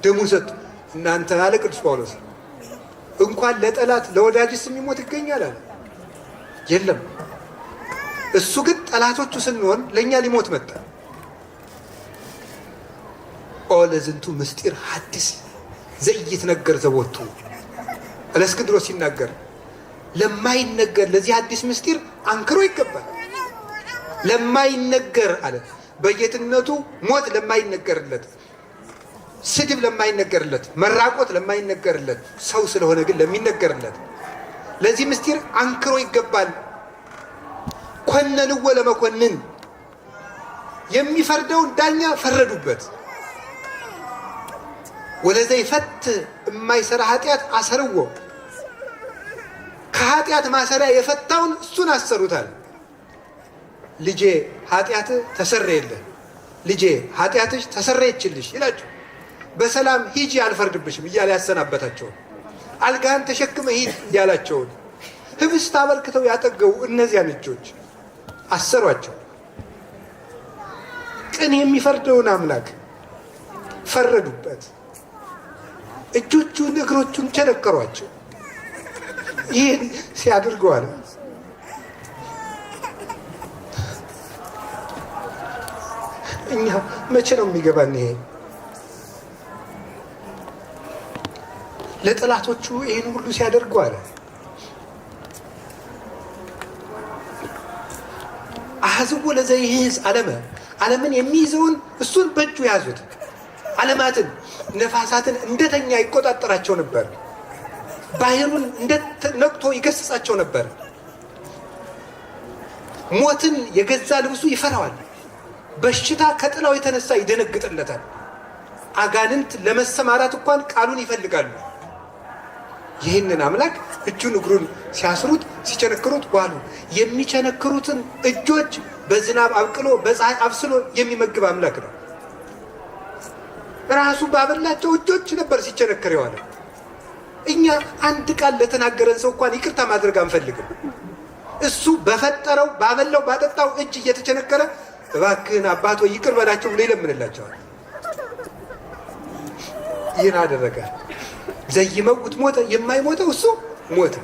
ደሙን ሰጥቶ እናንተ አለ ቅዱስ ጳውሎስ እንኳን ለጠላት ለወዳጅስ የሚሞት ይገኛል አለ። የለም እሱ ግን ጠላቶቹ ስንሆን ለእኛ ሊሞት መጣ። ኦ ለዝንቱ ምስጢር ሐዲስ ዘይትነገር ዘቦቱ እለእስክንድሮስ ሲናገር ለማይነገር ለዚህ አዲስ ምስጢር አንክሮ ይገባል። ለማይነገር አለ። በጌትነቱ ሞት ለማይነገርለት፣ ስድብ ለማይነገርለት፣ መራቆት ለማይነገርለት፣ ሰው ስለሆነ ግን ለሚነገርለት ለዚህ ምስጢር አንክሮ ይገባል። ኮነንወ ለመኮንን የሚፈርደውን ዳኛ ፈረዱበት። ወለዘይ ፈት የማይሰራ ኃጢአት አሰርዎ ከኃጢአት ማሰሪያ የፈታውን እሱን አሰሩታል። ልጄ ኃጢአትህ ተሰረየልህ፣ ልጄ ኃጢአትሽ ተሰረየችልሽ ይላቸው። በሰላም ሂጂ አልፈርድብሽም እያለ ያሰናበታቸውን፣ አልጋህን ተሸክመ ሂድ ያላቸውን ህብስት አበርክተው ያጠገቡ እነዚያን እጆች አሰሯቸው። ቅን የሚፈርደውን አምላክ ፈረዱበት። እጆቹን እግሮቹን ቸነከሯቸው። ይህን ሲያደርገዋል እኛ መቼ ነው የሚገባን? ይሄ ለጠላቶቹ ይህን ሁሉ ሲያደርጉ አለ አሐዝዎ ለዘይሕዝ ዓለመ፣ ዓለምን የሚይዘውን እሱን በእጁ ያዙት። ዓለማትን ነፋሳትን እንደተኛ ይቆጣጠራቸው ነበር። ባህሩን ነቅቶ ይገስጻቸው ነበር። ሞትን የገዛ ልብሱ ይፈራዋል። በሽታ ከጥላው የተነሳ ይደነግጥለታል። አጋንንት ለመሰማራት እንኳን ቃሉን ይፈልጋሉ። ይህንን አምላክ እጁን እግሩን ሲያስሩት ሲቸነክሩት ዋሉ። የሚቸነክሩትን እጆች በዝናብ አብቅሎ በፀሐይ አብስሎ የሚመግብ አምላክ ነው። ራሱ ባበላቸው እጆች ነበር ሲቸነከር የዋለ። እኛ አንድ ቃል ለተናገረን ሰው እንኳን ይቅርታ ማድረግ አንፈልግም። እሱ በፈጠረው ባበላው ባጠጣው እጅ እየተቸነከረ እባክህን አባቶ ይቅር በላቸው ብሎ ይለምንላቸዋል። ይህን አደረገ። ዘይመውት ሞተ፣ የማይሞተው እሱ ሞተ።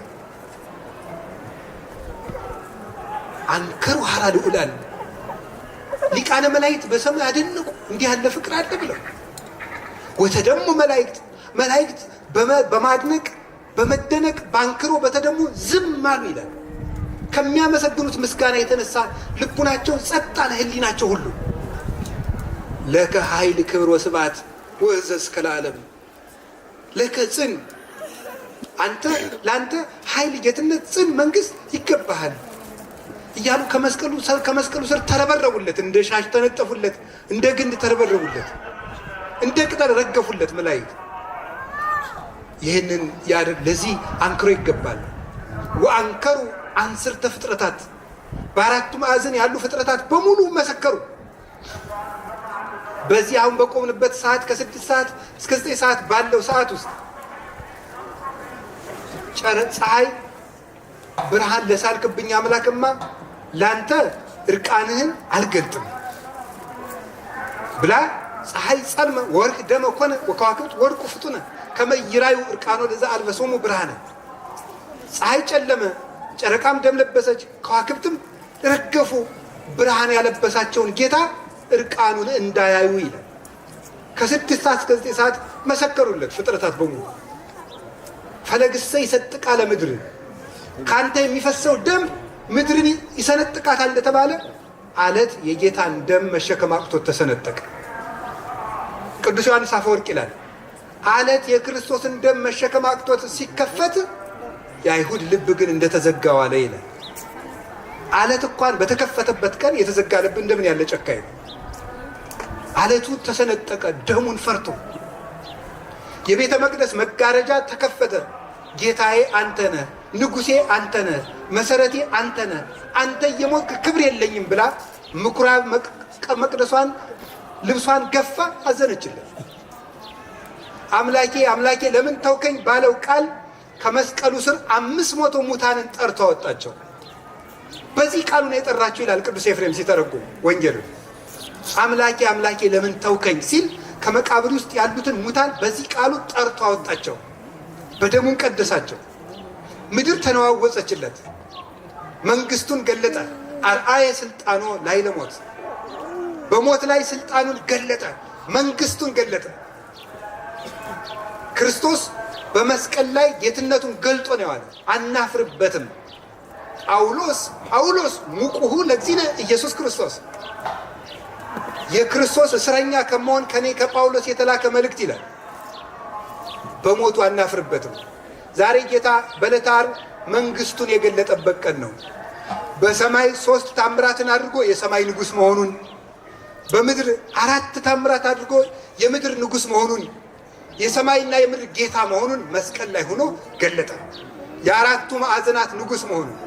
አንከሩ ሀራ ልዑላን፣ ሊቃነ መላእክት በሰማይ አደነቁ፣ እንዲህ ያለ ፍቅር አለ ብለው። ወተደሙ መላእክት በማድነቅ በመደነቅ ባንክሮ በተደሙ ዝም አሉ ይላል። ከሚያመሰግኑት ምስጋና የተነሳ ልቡናቸው ጸጥ አለ፣ ህሊናቸው ሁሉ። ለከ ኃይል ክብር ወስብሐት ወእዘዝ እስከ ለዓለም፣ ለከ ጽን፣ ለአንተ ኃይል ጌትነት፣ ጽን መንግስት ይገባሃል እያሉ ከመስቀሉ ስር ተረበረቡለት። እንደ ሻሽ ተነጠፉለት፣ እንደ ግንድ ተረበረቡለት፣ እንደ ቅጠል ረገፉለት መላእክት። ይህንን ያደርግ ለዚህ አንክሮ ይገባል። ወአንከሩ አንስርተ ፍጥረታት፣ በአራቱ ማዕዘን ያሉ ፍጥረታት በሙሉ መሰከሩ። በዚህ አሁን በቆምንበት ሰዓት ከ6 ሰዓት እስከ 9 ሰዓት ባለው ሰዓት ውስጥ ፀሐይ ብርሃን ለሳልክብኝ አምላክማ ላንተ እርቃንህን አልገልጥም ብላ ፀሐይ ጸልመ ወርቅ ደመ ኮነ ወከዋክብት ወርቁ ፍጡነ ከመ ይራዩ እርቃኖ ለዛ አልበሶሙ ብርሃነ። ፀሐይ ጨለመ፣ ጨረቃም ደም ለበሰች፣ ከዋክብትም ረገፉ፣ ብርሃን ያለበሳቸውን ጌታ እርቃኑን እንዳያዩ ይላል። ከ6 ሰዓት እስከ 9 ሰዓት መሰከሩለት ፍጥረታት በሙሉ። ፈለግሰ ይሰጥቃ ለምድር፣ ከአንተ የሚፈሰው ደም ምድርን ይሰነጥቃታል እንደተባለ አለት የጌታን ደም መሸከም አቅቶት ተሰነጠቀ። ቅዱስ ዮሐንስ አፈወርቅ ይላል አለት የክርስቶስን ደም መሸከም አቅቶት ሲከፈት የአይሁድ ልብ ግን እንደተዘጋ ዋለ ይላል። አለት እንኳን በተከፈተበት ቀን የተዘጋ ልብ እንደምን ያለ ጨካኝ ነው። አለቱ ተሰነጠቀ ደሙን ፈርቶ። የቤተ መቅደስ መጋረጃ ተከፈተ። ጌታዬ አንተ ነህ፣ ንጉሴ አንተ ነህ፣ መሰረቴ አንተ ነህ፣ አንተ እየሞትክ ክብር የለኝም ብላ ምኩራብ መቅደሷን ልብሷን ገፋ አዘነችለት። አምላኬ አምላኬ ለምን ተውከኝ ባለው ቃል ከመስቀሉ ስር 500 ሙታንን ጠርቶ አወጣቸው። በዚህ ቃሉ ነው የጠራቸው ይላል ቅዱስ ኤፍሬም ሲተረጉም ወንጌሉን። አምላኬ አምላኬ ለምን ተውከኝ ሲል ከመቃብር ውስጥ ያሉትን ሙታን በዚህ ቃሉ ጠርቶ አወጣቸው፣ በደሙን ቀደሳቸው። ምድር ተነዋወጸችለት፣ መንግስቱን ገለጠ። አርአየ ስልጣኖ ላይ ለሞት፣ በሞት ላይ ስልጣኑን ገለጠ፣ መንግስቱን ገለጠ። ክርስቶስ በመስቀል ላይ ጌትነቱን ገልጦ ነው ያለ። አናፍርበትም። ጳውሎስ ሙቁሁ ለእግዚእነ ኢየሱስ ክርስቶስ፣ የክርስቶስ እስረኛ ከመሆን ከኔ ከጳውሎስ የተላከ መልእክት ይላል። በሞቱ አናፍርበትም። ዛሬ ጌታ በዕለተ ዓርብ መንግስቱን የገለጠበት ቀን ነው። በሰማይ 3 ታምራትን አድርጎ የሰማይ ንጉስ መሆኑን፣ በምድር 4 ታምራት አድርጎ የምድር ንጉስ መሆኑን፣ የሰማይና የምድር ጌታ መሆኑን መስቀል ላይ ሆኖ ገለጠ። የ4ቱ ማዕዘናት ንጉስ መሆኑን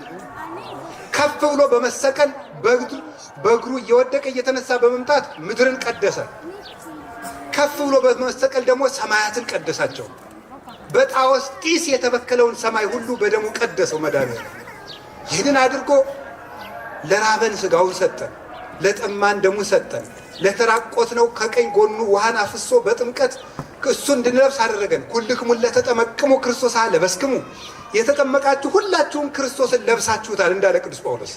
ከፍ ብሎ በመሰቀል በእግሩ እየወደቀ እየተነሳ በመምጣት ምድርን ቀደሰ። ከፍ ብሎ በመሰቀል ደግሞ ሰማያትን ቀደሳቸው። በጣዖት ጢስ የተበከለውን ሰማይ ሁሉ በደሙ ቀደሰው መድኃኒዓለም። ይህንን አድርጎ ለራበን ስጋውን ሰጠን፣ ለጠማን ደሙን ሰጠን፣ ለተራቆትነው ከቀኝ ጎኑ ውሃን አፍሶ በጥምቀት እሱ እንድንለብስ አደረገን። ኩልክሙ ለተጠመቅሙ ክርስቶስ ለበስክሙ፣ የተጠመቃችሁ ሁላችሁም ክርስቶስን ለብሳችሁታል እንዳለ ቅዱስ ጳውሎስ።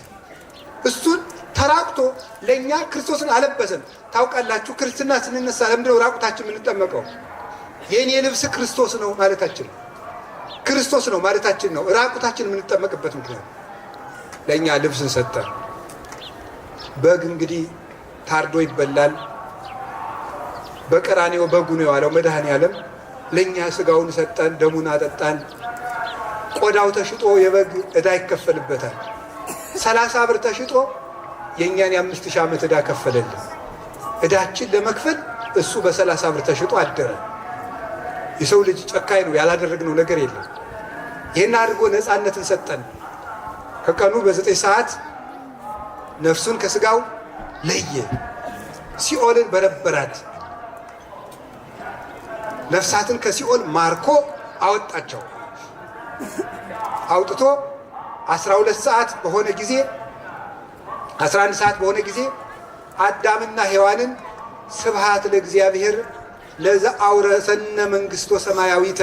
እሱን ተራቅቶ ለእኛ ክርስቶስን አለበሰን። ታውቃላችሁ ክርስትና ስንነሳ ለምንድነው ራቁታችን የምንጠመቀው? የእኔ ልብስ ክርስቶስ ነው ማለታችን ነው። ክርስቶስ ነው ማለታችን ነው። ራቁታችን የምንጠመቅበት ምክንያት ለእኛ ልብስን ሰጠን። በግ እንግዲህ ታርዶ ይበላል። በቀራንዮ በጉ ነው የዋለው መድኃኔዓለም። ለእኛ ስጋውን ሰጠን፣ ደሙን አጠጣን። ቆዳው ተሽጦ የበግ ዕዳ ይከፈልበታል። 30 ብር ተሽጦ የእኛን የ5000 ዓመት ዕዳ ከፈለልን። ዕዳችን ለመክፈል እሱ በ30 ብር ተሽጦ አደረ። የሰው ልጅ ጨካኝ ነው፣ ያላደረግነው ነገር የለም። ይህን አድርጎ ነፃነትን ሰጠን። ከቀኑ በ9 ሰዓት ነፍሱን ከስጋው ለየ። ሲኦልን በረበራት። ነፍሳትን ከሲኦል ማርኮ አወጣቸው። አውጥቶ 12 ሰዓት በሆነ ጊዜ 11 ሰዓት በሆነ ጊዜ አዳምና ሔዋንን ስብሃት ለእግዚአብሔር ለዘአውረሰነ መንግሥቶ ሰማያዊተ፣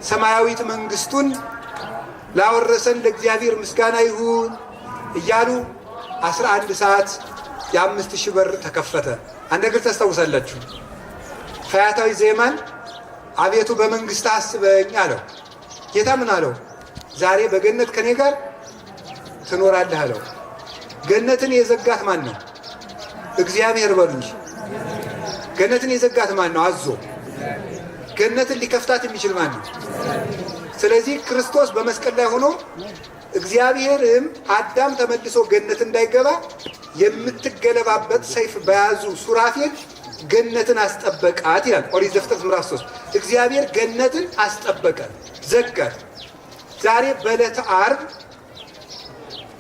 ሰማያዊት መንግስቱን ላወረሰን ለእግዚአብሔር ምስጋና ይሁን እያሉ 11 ሰዓት የ5000 በር ተከፈተ። አንድ ነገር ታስታውሳላችሁ። ፈያታዊ ዜማን አቤቱ በመንግስት አስበኝ አለው። ጌታ ምን አለው? ዛሬ በገነት ከኔ ጋር ትኖራለህ አለው። ገነትን የዘጋት ማን ነው? እግዚአብሔር በሉ እንጂ። ገነትን የዘጋት ማን ነው? አዞ። ገነትን ሊከፍታት የሚችል ማን ነው? ስለዚህ ክርስቶስ በመስቀል ላይ ሆኖ እግዚአብሔርም አዳም ተመልሶ ገነት እንዳይገባ የምትገለባበት ሰይፍ በያዙ ሱራፌል ገነትን አስጠበቃት ይላል ኦሪት ዘፍጥረት ምዕራፍ 3። እግዚአብሔር ገነትን አስጠበቀ፣ ዘጋት። ዛሬ በዕለተ ዓርብ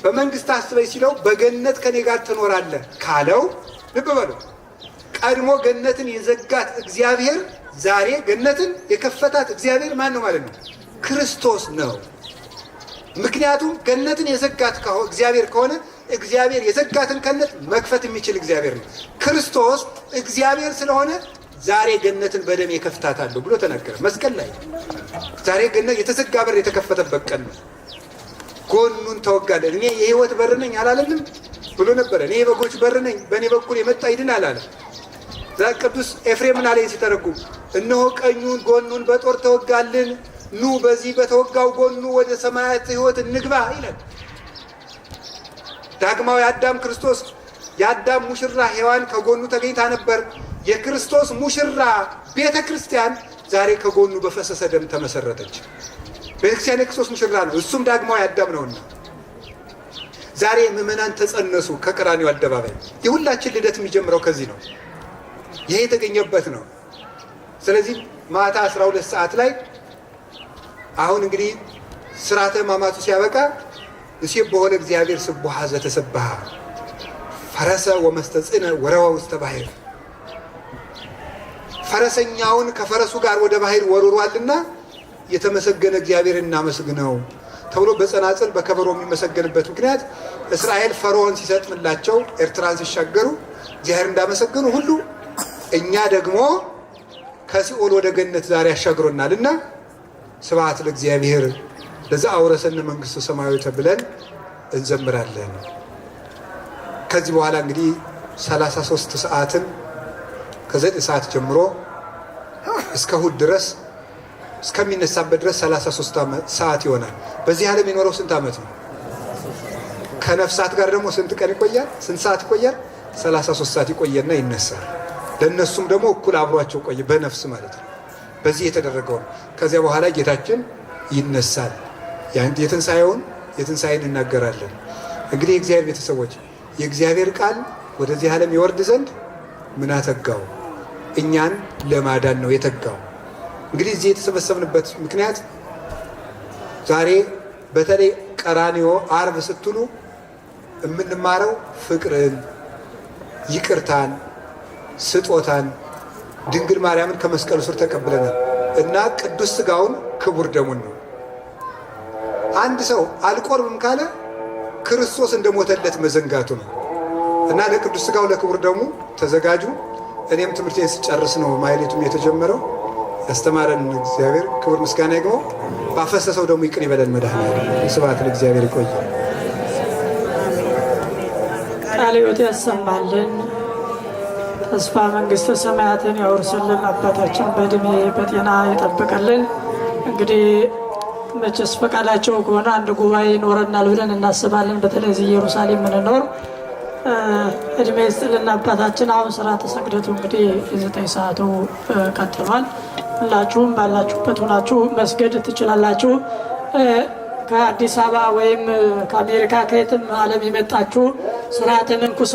በመንግስት አስበኝ ሲለው በገነት ከኔ ጋር ትኖራለህ ካለው ልብ በሉ፣ ቀድሞ ገነትን የዘጋት እግዚአብሔር ዛሬ ገነትን የከፈታት እግዚአብሔር ማን ነው ማለት ነው? ክርስቶስ ነው። ምክንያቱም ገነትን የዘጋት እግዚአብሔር ከሆነ እግዚአብሔር የዘጋትን ገነት መክፈት የሚችል እግዚአብሔር ነው። ክርስቶስ እግዚአብሔር ስለሆነ ዛሬ ገነትን በደም የከፍታታለሁ ብሎ ተናገረ መስቀል ላይ። ዛሬ ገነት የተዘጋ በር የተከፈተበት ቀን ነው። ጎኑን ተወጋለን። እኔ የህይወት በር ነኝ አላለንም ብሎ ነበረ። እኔ የበጎች በር ነኝ፣ በእኔ በኩል የመጣ ይድናል አለ። ቅዱስ ኤፍሬምን አለኝ ሲተረጉም፣ እነሆ ቀኙን ጎኑን በጦር ተወጋልን፣ ኑ በዚህ በተወጋው ጎኑ ወደ ሰማያት ህይወት እንግባ ይላል። ዳግማዊ አዳም ክርስቶስ፣ የአዳም ሙሽራ ሔዋን ከጎኑ ተገኝታ ነበር። የክርስቶስ ሙሽራ ቤተ ክርስቲያን ዛሬ ከጎኑ በፈሰሰ ደም ተመሰረተች። ቤተክርስቲያን የክርስቶስ ሙሽራ ነው፣ እሱም ዳግማዊ አዳም ነውና ዛሬ ምዕመናን ተጸነሱ ከቀራንዮ አደባባይ። የሁላችን ልደት የሚጀምረው ከዚህ ነው። ይሄ የተገኘበት ነው። ስለዚህ ማታ 12 ሰዓት ላይ አሁን እንግዲህ ስርዓተ ሕማማቱ ሲያበቃ እሴብ በሆነ እግዚአብሔር ስቡሐ ዘተሰብሐ ፈረሰ ወመስተጽነ ወረወ ውስተ ባሕር፣ ፈረሰኛውን ከፈረሱ ጋር ወደ ባሕር ወርውሯልና የተመሰገነ እግዚአብሔር እናመስግነው ተብሎ በጸናጽል በከበሮ የሚመሰገንበት ምክንያት እስራኤል ፈርዖን ሲሰጥምላቸው ኤርትራን ሲሻገሩ እግዚአብሔር እንዳመሰገኑ ሁሉ እኛ ደግሞ ከሲኦል ወደ ገነት ዛሬ ያሻግሮናልና ስብሐት ለእግዚአብሔር ለዘአውረሰነ መንግሥተ ሰማያዊተ ብለን እንዘምራለን። ከዚህ በኋላ እንግዲህ 33 ሰዓትን ከ9 ሰዓት ጀምሮ እስከ እሑድ ድረስ እስከሚነሳበት ድረስ 33 ሰዓት ይሆናል። በዚህ ዓለም የኖረው ስንት ዓመት ነው? ከነፍሳት ጋር ደግሞ ስንት ቀን ይቆያል? ስንት ሰዓት ይቆያል? 33 ሰዓት ይቆየና ይነሳል። ለእነሱም ደግሞ እኩል አብሯቸው ቆየ፣ በነፍስ ማለት ነው። በዚህ የተደረገው ነው። ከዚያ በኋላ ጌታችን ይነሳል። የትንሣኤን እናገራለን። እንግዲህ የእግዚአብሔር ቤተሰቦች የእግዚአብሔር ቃል ወደዚህ ዓለም ይወርድ ዘንድ ምን አተጋው? እኛን ለማዳን ነው የተጋው። እንግዲህ እዚህ የተሰበሰብንበት ምክንያት ዛሬ በተለይ ቀራንዮ ዓርብ ስትሉ የምንማረው ፍቅርን፣ ይቅርታን፣ ስጦታን ድንግል ማርያምን ከመስቀሉ ስር ተቀብለናል እና ቅዱስ ሥጋውን ክቡር ደሙን ነው። አንድ ሰው አልቆርብም ካለ ክርስቶስ እንደሞተለት መዘንጋቱ ነው እና ለቅዱስ ሥጋው ለክቡር ደሙ ተዘጋጁ። እኔም ትምህርቴን ስጨርስ ነው ማይሌቱም የተጀመረው። ያስተማረን እግዚአብሔር ክብር ምስጋና ይግባው። ባፈሰሰው ደግሞ ይቅር ይበለን መድኃኒዓለም። ስብሐት ለእግዚአብሔር። ይቆይ። ቃለ ሕይወት ያሰማልን፣ ተስፋ መንግሥተ ሰማያትን ያወርስልን፣ አባታችን በእድሜ በጤና ይጠብቅልን። እንግዲህ መቼስ ፈቃዳቸው ከሆነ አንድ ጉባኤ ይኖረናል ብለን እናስባለን። በተለይ እዚህ ኢየሩሳሌም የምንኖር እድሜ ይስጥልን አባታችን። አሁን ስርዓተ ስግደቱ እንግዲህ የ9 ሰዓቱ ቀጥሏል። ሁላችሁም ባላችሁበት ሆናችሁ መስገድ ትችላላችሁ። ከአዲስ አበባ ወይም ከአሜሪካ ከየትም ዓለም የመጣችሁ ስርዓተ ምንኩስ